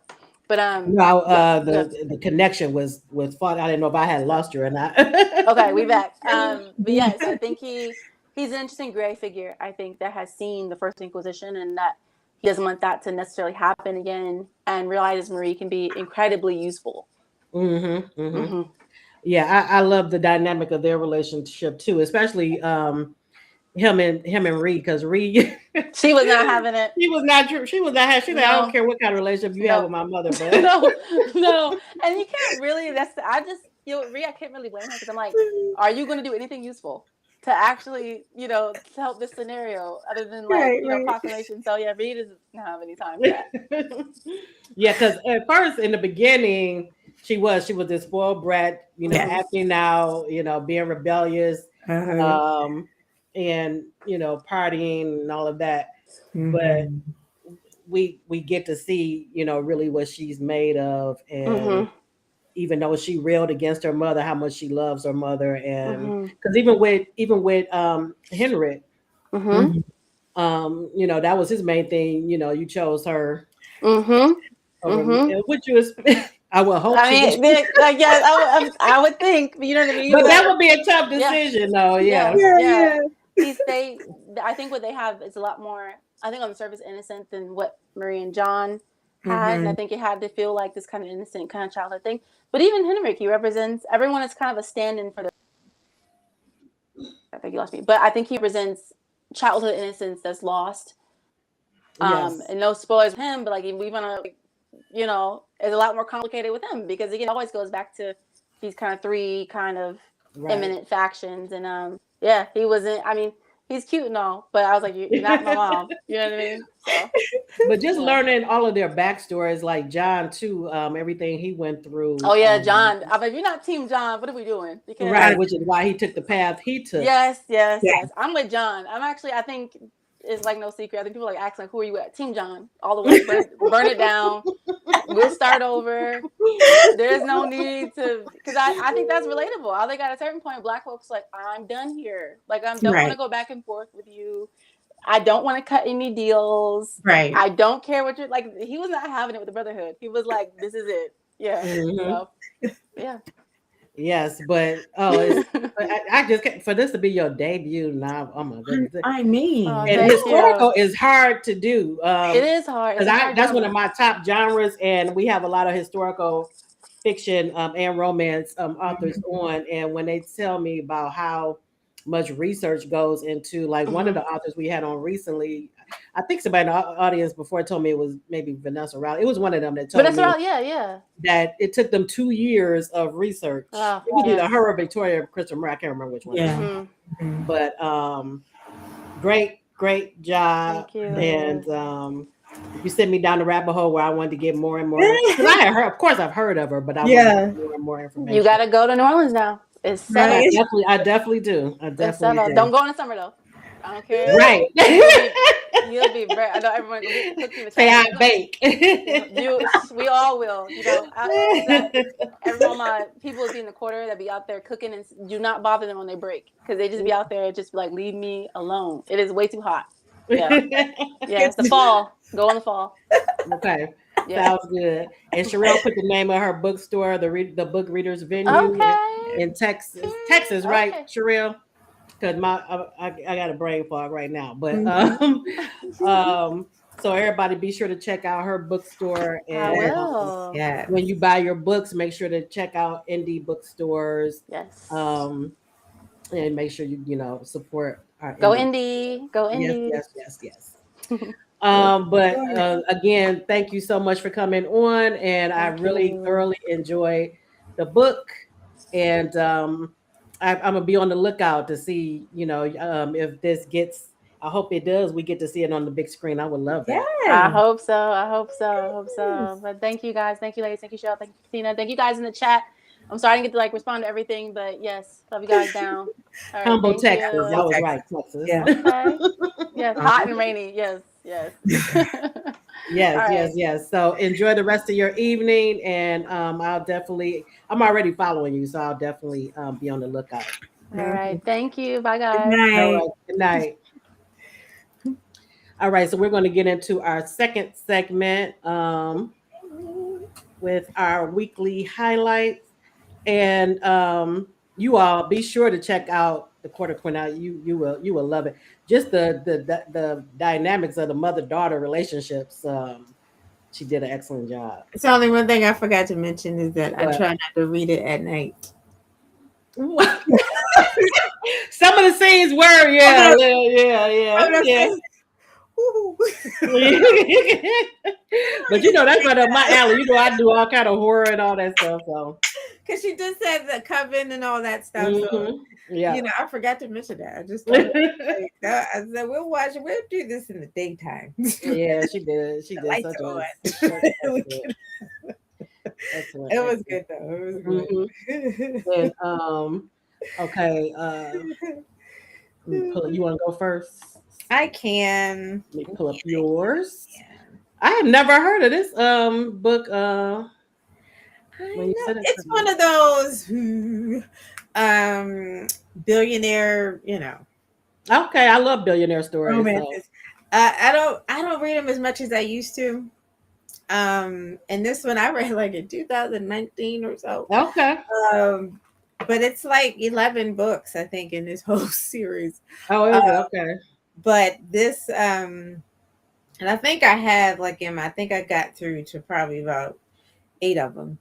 But no, the connection was fun. I didn't know if I had lost you or not. Okay, we back. But yes, I think he's an interesting gray figure, I think, that has seen the First Inquisition, and that he doesn't want that to necessarily happen again, and realizes Marie can be incredibly useful. Yeah, I love the dynamic of their relationship too, especially him and Reed, because Reed she was not having it. She was not. She said, I don't care what kind of relationship you have with my mother, but no. And you can't really. You know, Reed, I can't really blame her, because I'm like, are you going to do anything useful to actually, you know, to help this scenario other than like proclamation? So yeah, Reed doesn't have any time for that. Yeah, because at first in the beginning, she was this spoiled brat, you know, acting out, you know, being rebellious, and you know, partying and all of that. But we get to see, you know, really what she's made of, and even though she railed against her mother, how much she loves her mother, and because even with Henrik, you know, that was his main thing. You know, you chose her, which was. I would hope. I mean, I would think, you know what I mean. But that would be a tough decision, though. Yeah. I think what they have is a lot more, I think, on the surface, innocent than what Marie and John had. And I think it had to feel like this kind of innocent, kind of childhood thing. But even Henrik, he represents, everyone is kind of a stand-in for the. I think you lost me, but I think he represents childhood innocence that's lost. And no spoilers with him, but like, we want to. You know, it's a lot more complicated with him, because again, it always goes back to these kind of three kind of imminent factions. And he wasn't. I mean, he's cute and all, but I was like, you're not my mom. You know what I mean? So, but just learning all of their backstories, like John too, everything he went through. Oh yeah, John. I mean, if you're not Team John, what are we doing? Because, which is why he took the path he took. Yes. I'm with John. I think. It's like no secret. I think people like ask, like, who are you at? Team John, all the way. Burn it down. We'll start over. There's no need to, because I think that's relatable. I think at a certain point, Black folks like, I'm done here. Like, I don't want to go back and forth with you. I don't want to cut any deals. I don't care what you're like. He was not having it with the Brotherhood. He was like, this is it. Yeah. So, yeah. Yes, but I just can't, for this to be your debut now. Oh my goodness! I mean, and historical is hard to do. It is hard. Because that's one of my top genres, and we have a lot of historical fiction and romance authors on. And when they tell me about how much research goes into, like one of the authors we had on recently, I think somebody in the audience before told me it was maybe Vanessa Riley. It was one of them that told me that it took them 2 years of research. It was either her or Victoria or Christopher Moore. I can't remember which one. But great job. And you sent me down the rabbit hole where I wanted to get more and more. I had heard, of course, I've heard of her, but I wanted more and more information. You got to go to New Orleans now. It's settled. I definitely do. Don't go in the summer though. I don't care. Right. You'll be very. I know everyone will be cooking the Say trash. I bake. We all will. Because every one of my people would be in the quarter that be out there cooking, and do not bother them when they break, because they just be out there just be like, leave me alone. It is way too hot. Yeah, yeah. It's the fall. Go in the fall. Okay. Yeah. Sounds good. And Sherelle put the name of her bookstore, the book readers venue Okay. in Texas. Texas, right, Okay. Sherelle? Because I got a brain fog right now. But Mhm. so everybody be sure to check out her bookstore, I and Yes. will. Yes. when you buy your books, make sure to check out indie bookstores, Yes. um, and make sure you support our Go indie. indie. Go Yes, indie. yes, yes, yes. But Go ahead. again, thank you so much for coming on, and I Thank really you. thoroughly enjoyed the book, and I'm gonna be on the lookout to see, if this gets. I hope it does. We get to see it on the big screen. I would love that. I Yes. hope so. I hope so. I hope Yes. so. But thank you guys. Thank you, ladies. Thank you, Cheryl. Thank you, Christina. Thank you guys in the chat. I'm sorry I didn't get to respond to everything, but yes, love you guys down. All right. Humble, Thank Texas. you. I was right, Texas. Texas. Yeah. Okay. Yes. Hot Uh-huh. and rainy. Yes. Yes. All Yes, yes, right. yes. So enjoy the rest of your evening, and I'm already following you, so I'll definitely be on the lookout. All right. Thank you. Bye, Good guys. All night. right, good night. All right, so we're going to get into our second segment with our weekly highlights, and you all be sure to check out the Quarter Quint. You will love it. Just the dynamics of the mother daughter relationships. She did an excellent job. It's only one thing I forgot to mention is that I But try not to read it at night. some of the scenes were, I'm yeah, not, yeah, I'm yeah, not yeah. saying. Woo-hoo. But that's right up my alley. I do all kind of horror and all that stuff. So, Because she just said the coven and all that stuff. So, yeah. I forgot to mention that. I just thought I said, we'll do this in the daytime. Yeah, she did. She The did lights such are such on. excellent, It was excellent. good, though. It was hmm good. And okay. Let me pull. You want to go first? I can. Let me I pull up can. yours. I have never heard of this book. I When you know said it to it's me. one of those billionaire, Okay, I love billionaire stories. So romances. I don't read them as much as I used to. And this one I read like in 2019 or so. okay. Um, but it's like 11 books, I think, in this whole series. Oh, Uh, is it okay? but this and I think I have I think I got through to probably about 8 of them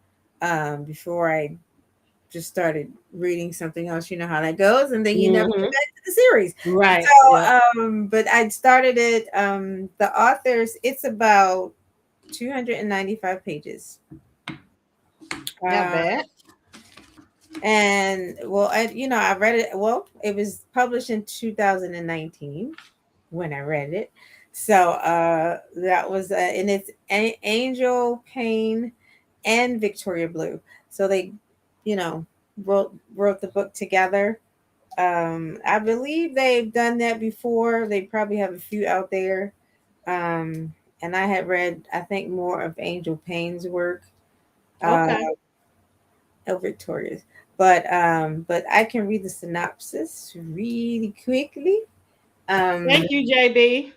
before I just started reading something else. You know how that goes, and then you never get hmm back to the series. Right. Yeah. So, but I started it. The authors, it's about 295 pages. Not Uh, bad. and well, I read it. Well, it was published in 2019 when I read it. So that was, and it's Angel Payne and Victoria Blue. So they, you know, wrote the book together. I believe they've done that before. They probably have a few out there. And I had read, I think, more of Angel Payne's work, uh, Okay. of Victoria's. But I can read the synopsis really quickly. Um, Thank you, JB.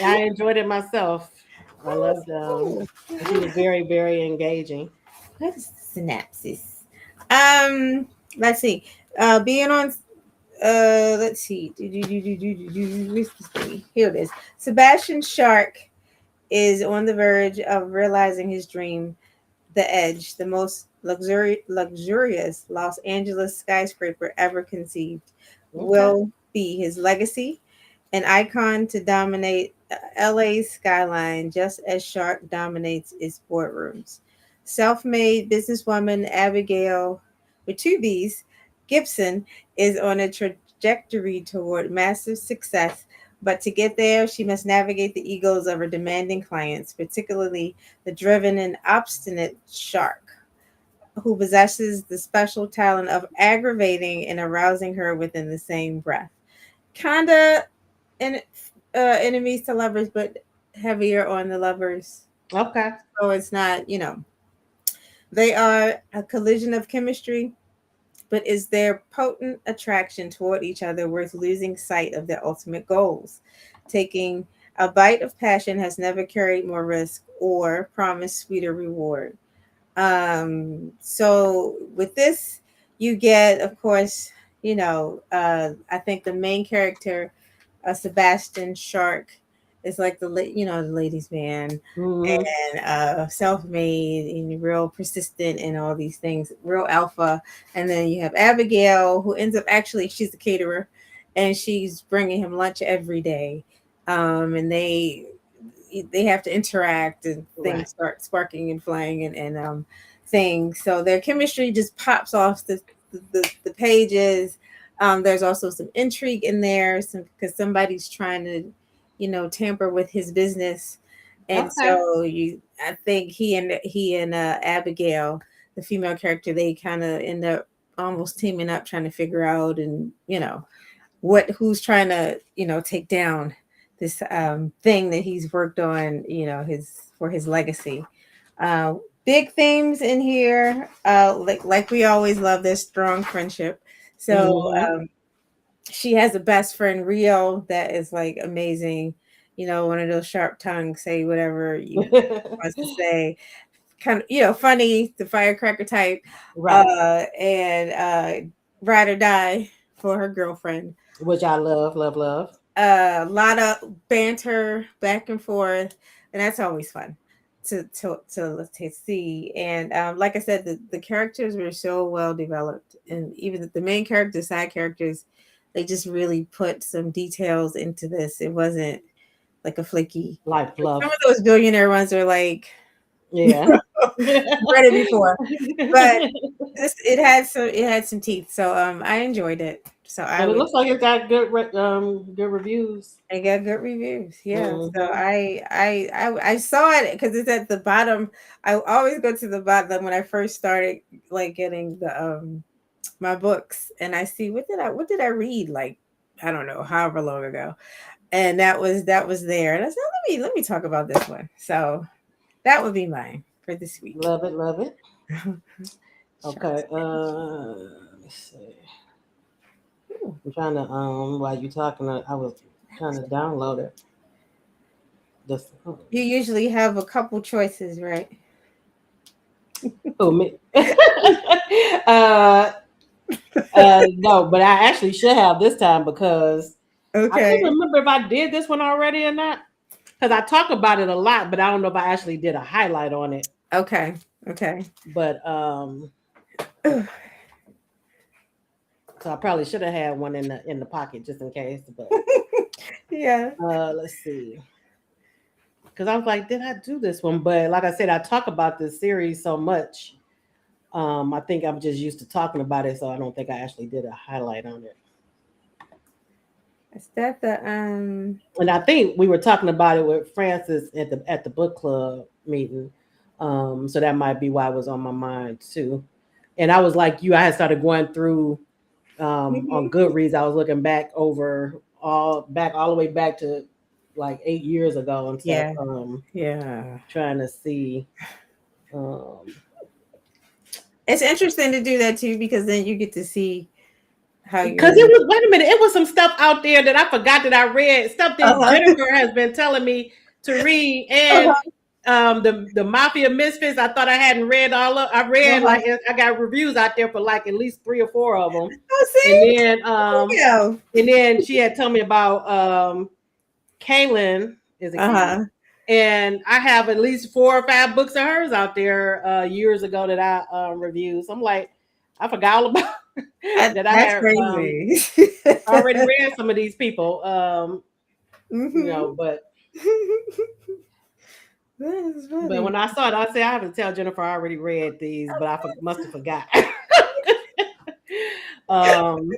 I enjoyed it myself. I loved. oh, She was very, very engaging. what is the synopsis? Let's see. Being on let's see. Where's this thing? Here it is. Sebastian Shark is on the verge of realizing his dream, the Edge, the most luxurious Los Angeles skyscraper ever conceived, Okay. will be his legacy, an icon to dominate LA's skyline just as Shark dominates its boardrooms. Self made businesswoman Abigail, with two B's, Gibson, is on a trajectory toward massive success. But to get there, she must navigate the egos of her demanding clients, particularly the driven and obstinate Shark. who possesses the special talent of aggravating and arousing her within the same breath. Kinda en- enemies to lovers, but heavier on the lovers. Okay. So it's not, they are a collision of chemistry, but is their potent attraction toward each other worth losing sight of their ultimate goals? Taking a bite of passion has never carried more risk or promised sweeter reward. So with this, you get, of course, I think the main character, Sebastian Shark, is like the ladies' man, Mhm. and self-made and real persistent and all these things, real alpha. And then you have Abigail, who ends up actually she's a caterer, and she's bringing him lunch every day. And they have to interact and Right. things start sparking and flying and things. So their chemistry just pops off the pages. There's also some intrigue in there, because somebody's trying to, tamper with his business, and Okay. so I think he and Abigail, the female character, they kind of end up almost teaming up, trying to figure out, and who's trying to take down this thing that he's worked on, his for his legacy. uh Big themes in here, like we always love this strong friendship. So Mhm. she has a best friend, Rio, that is like amazing, one of those sharp tongues, say whatever you wants to say, kind of funny, the firecracker type, Right. and ride or die for her girlfriend. Which I love, love, love. A lot of banter back and forth, and that's always fun to see. And like I said, the characters were so well developed, and even the main characters, side characters, they just really put some details into this. It wasn't like a flaky. Like Some of fluff. those billionaire ones are like Yeah. read it before, but it had some teeth. So I enjoyed it. So I And it would looks like it's got good reviews. I got good reviews. Yeah. So Hmm. I saw it because it's at the bottom. I always go to the bottom when I first started like getting the my books, and I see what did I read, like I don't know, however long ago. And that was there. And I said, let me talk about this one. So that would be mine for this week. Love it, love it. Okay. Shucks. Let me see. I'm trying to while you talking, I was trying to download it. Just You usually have a couple choices, right? oh me. uh no, but I actually should have this time because I couldn't Okay. remember if I did this one already or not. Because I talk about it a lot, but I don't know if I actually did a highlight on it. Okay. Okay. But so I probably should have had one in the pocket just in case. But Yeah. let's see. Because I was like, did I do this one? But like I said, I talk about this series so much. I think I'm just used to talking about it, so I don't think I actually did a highlight on it. Is that the And I think we were talking about it with Francis at the book club meeting. So that might be why it was on my mind too. And I was like you, I had started going through on Mhm. Goodreads. I was looking back over all the way back to like 8 years ago and stuff, Yeah. Yeah. trying to see. Um, It's interesting to do that too, because then you get to see how Because you're. it was, wait a minute, it was some stuff out there that I forgot that I read. Stuff that Uh-huh. Jennifer has been telling me to read, and Uh-huh. the Mafia Misfits. I thought I hadn't read all of. I read Uh-huh. like I got reviews out there for like at least 3 or 4 of them, Oh, and see? then Yeah. she had told me about Kaylin. Is it Kaylin? Uh-huh. And I have at least 4 or 5 books of hers out there years ago that I reviewed. So I'm like, I forgot all about that. I That's had crazy. already read some of these people, Mm-hmm. but That's but funny. when I saw it, I said I have to tell Jennifer I already read these, but I must have forgot. um,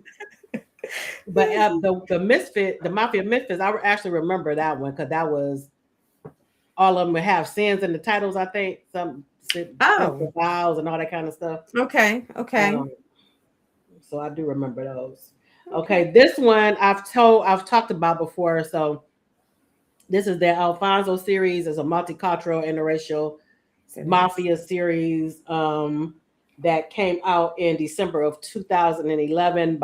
but the Mafia Misfits, I actually remember that one because that was all of them would have sins in the titles. I think some twisted Oh, vows and all that kind of stuff. okay. Um, so I do remember those. Okay. Okay, this one I've talked about before. So this is the Alfonso series. It's a multicultural interracial mafia series that came out in December of 2011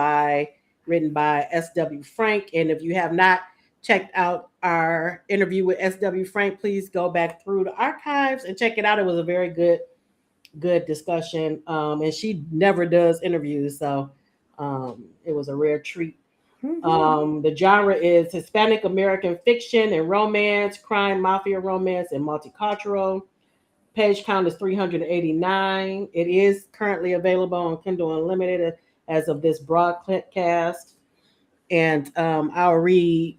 written by S.W. Frank. And if you have not checked out our interview with S.W. Frank, please go back through the archives and check it out. It was a very good discussion. And she never does interviews, so it was a rare treat. The genre is Hispanic American fiction and romance, crime, mafia romance, and multicultural. Page count is 389. It is currently available on Kindle Unlimited as of this broadcast. And I'll read.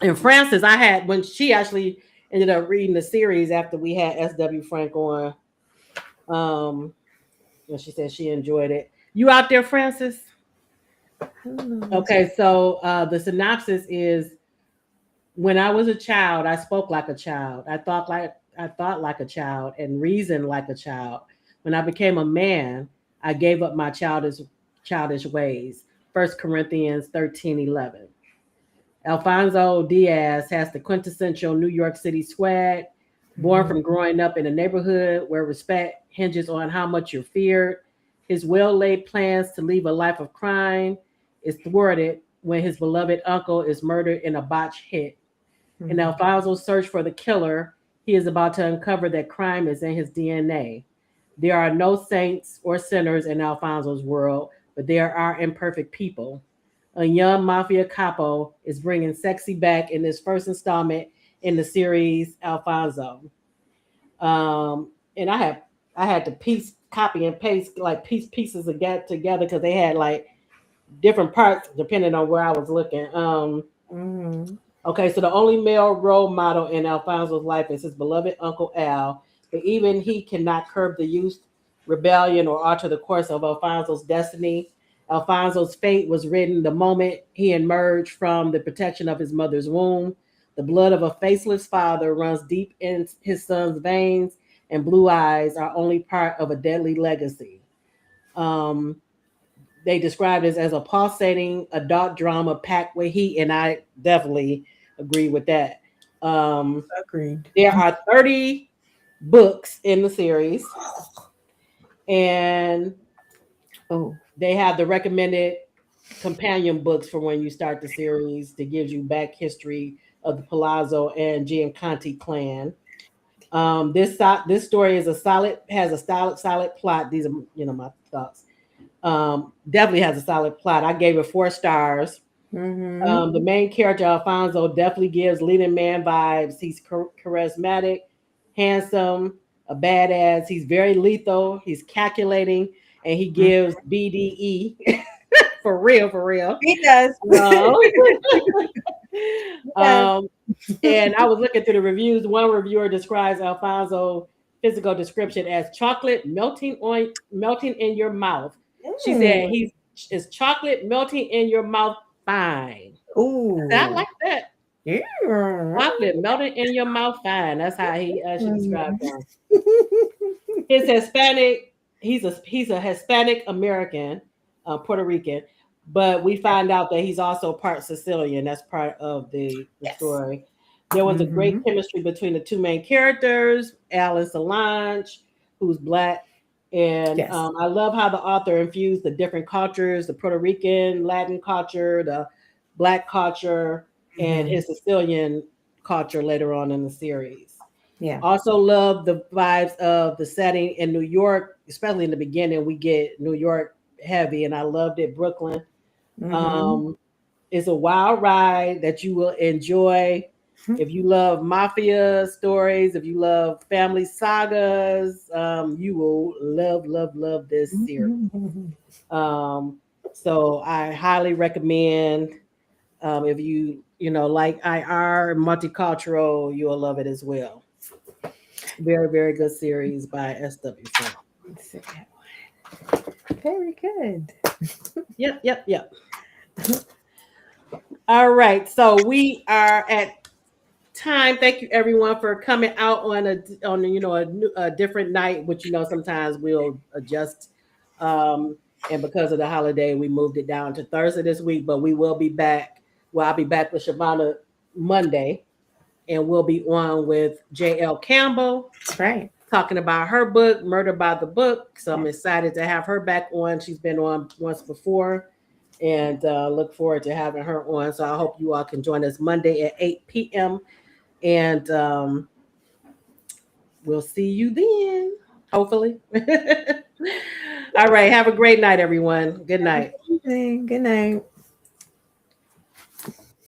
And Frances, I had when she actually ended up reading the series after we had S.W. Frank on. And she said she enjoyed it. You out there, Frances? Okay, so the synopsis is: when I was a child, I spoke like a child. I thought like a child and reasoned like a child. When I became a man, I gave up my childish ways. 1 Corinthians 13:11. Alfonso Diaz has the quintessential New York City swag, born from growing up in a neighborhood where respect hinges on how much you're feared. His well-laid plans to leave a life of crime is thwarted when his beloved uncle is murdered in a botched hit. In Alfonso's search for the killer, he is about to uncover that crime is in his DNA. There are no saints or sinners in Alfonso's world, but there are imperfect people. A young mafia capo is bringing sexy back in this first installment in the series Alfonso. And I had to copy and paste like pieces of get together because they had like different parts depending on where I was looking. Okay, so the only male role model in Alfonso's life is his beloved Uncle Al, but even he cannot curb the youth rebellion or alter the course of Alfonso's destiny. Alfonso's fate was written the moment he emerged from the protection of his mother's womb. The blood of a faceless father runs deep in his son's veins, and blue eyes are only part of a deadly legacy. Um, they describe this as a pulsating adult drama packed with heat, and I definitely agree with that. Agreed. There are 30 books in the series, and they have the recommended companion books for when you start the series that gives you back history of the Palazzo and Gianconti clan. This story is has a solid plot. These are my thoughts. Definitely has a solid plot. I gave it 4 stars. The main character Alfonso definitely gives leading man vibes. He's charismatic, handsome, a badass. He's very lethal. He's calculating, and he gives BDE for real, for real. He does. And I was looking through the reviews. One reviewer describes Alfonso physical description as chocolate melting in your mouth. She said is chocolate melting in your mouth fine. Ooh. I like that. Yeah. Chocolate melting in your mouth fine. That's how she described him. His Hispanic, he's a Hispanic American, Puerto Rican, but we find out that he's also part Sicilian. That's part of the story. There was a great chemistry between the two main characters, Al and Solange, who's Black. And I love how the author infused the different cultures, the Puerto Rican, Latin culture, the Black culture, and his Sicilian culture later on in the series. Yeah. Also love the vibes of the setting in New York, especially in the beginning. We get New York heavy, and I loved it. Brooklyn. It's a wild ride that you will enjoy. If you love mafia stories, if you love family sagas, you will love this series. So I highly recommend. If you like IR multicultural, you will love it as well. Very, very good series by S.W. Frank. Very good. Yep. All right. So we are at time. Thank you everyone for coming out on a different night, which sometimes we'll adjust. And because of the holiday, we moved it down to Thursday this week, but we will be back. Well, I'll be back with Shavonna Monday, and we'll be on with JL Campbell. That's right. Talking about her book, Murder by the Book. So I'm excited to have her back on. She's been on once before, and look forward to having her on. So I hope you all can join us Monday at 8 p.m. And we'll see you then, hopefully. All right. Have a great night, everyone. Good night. Good night.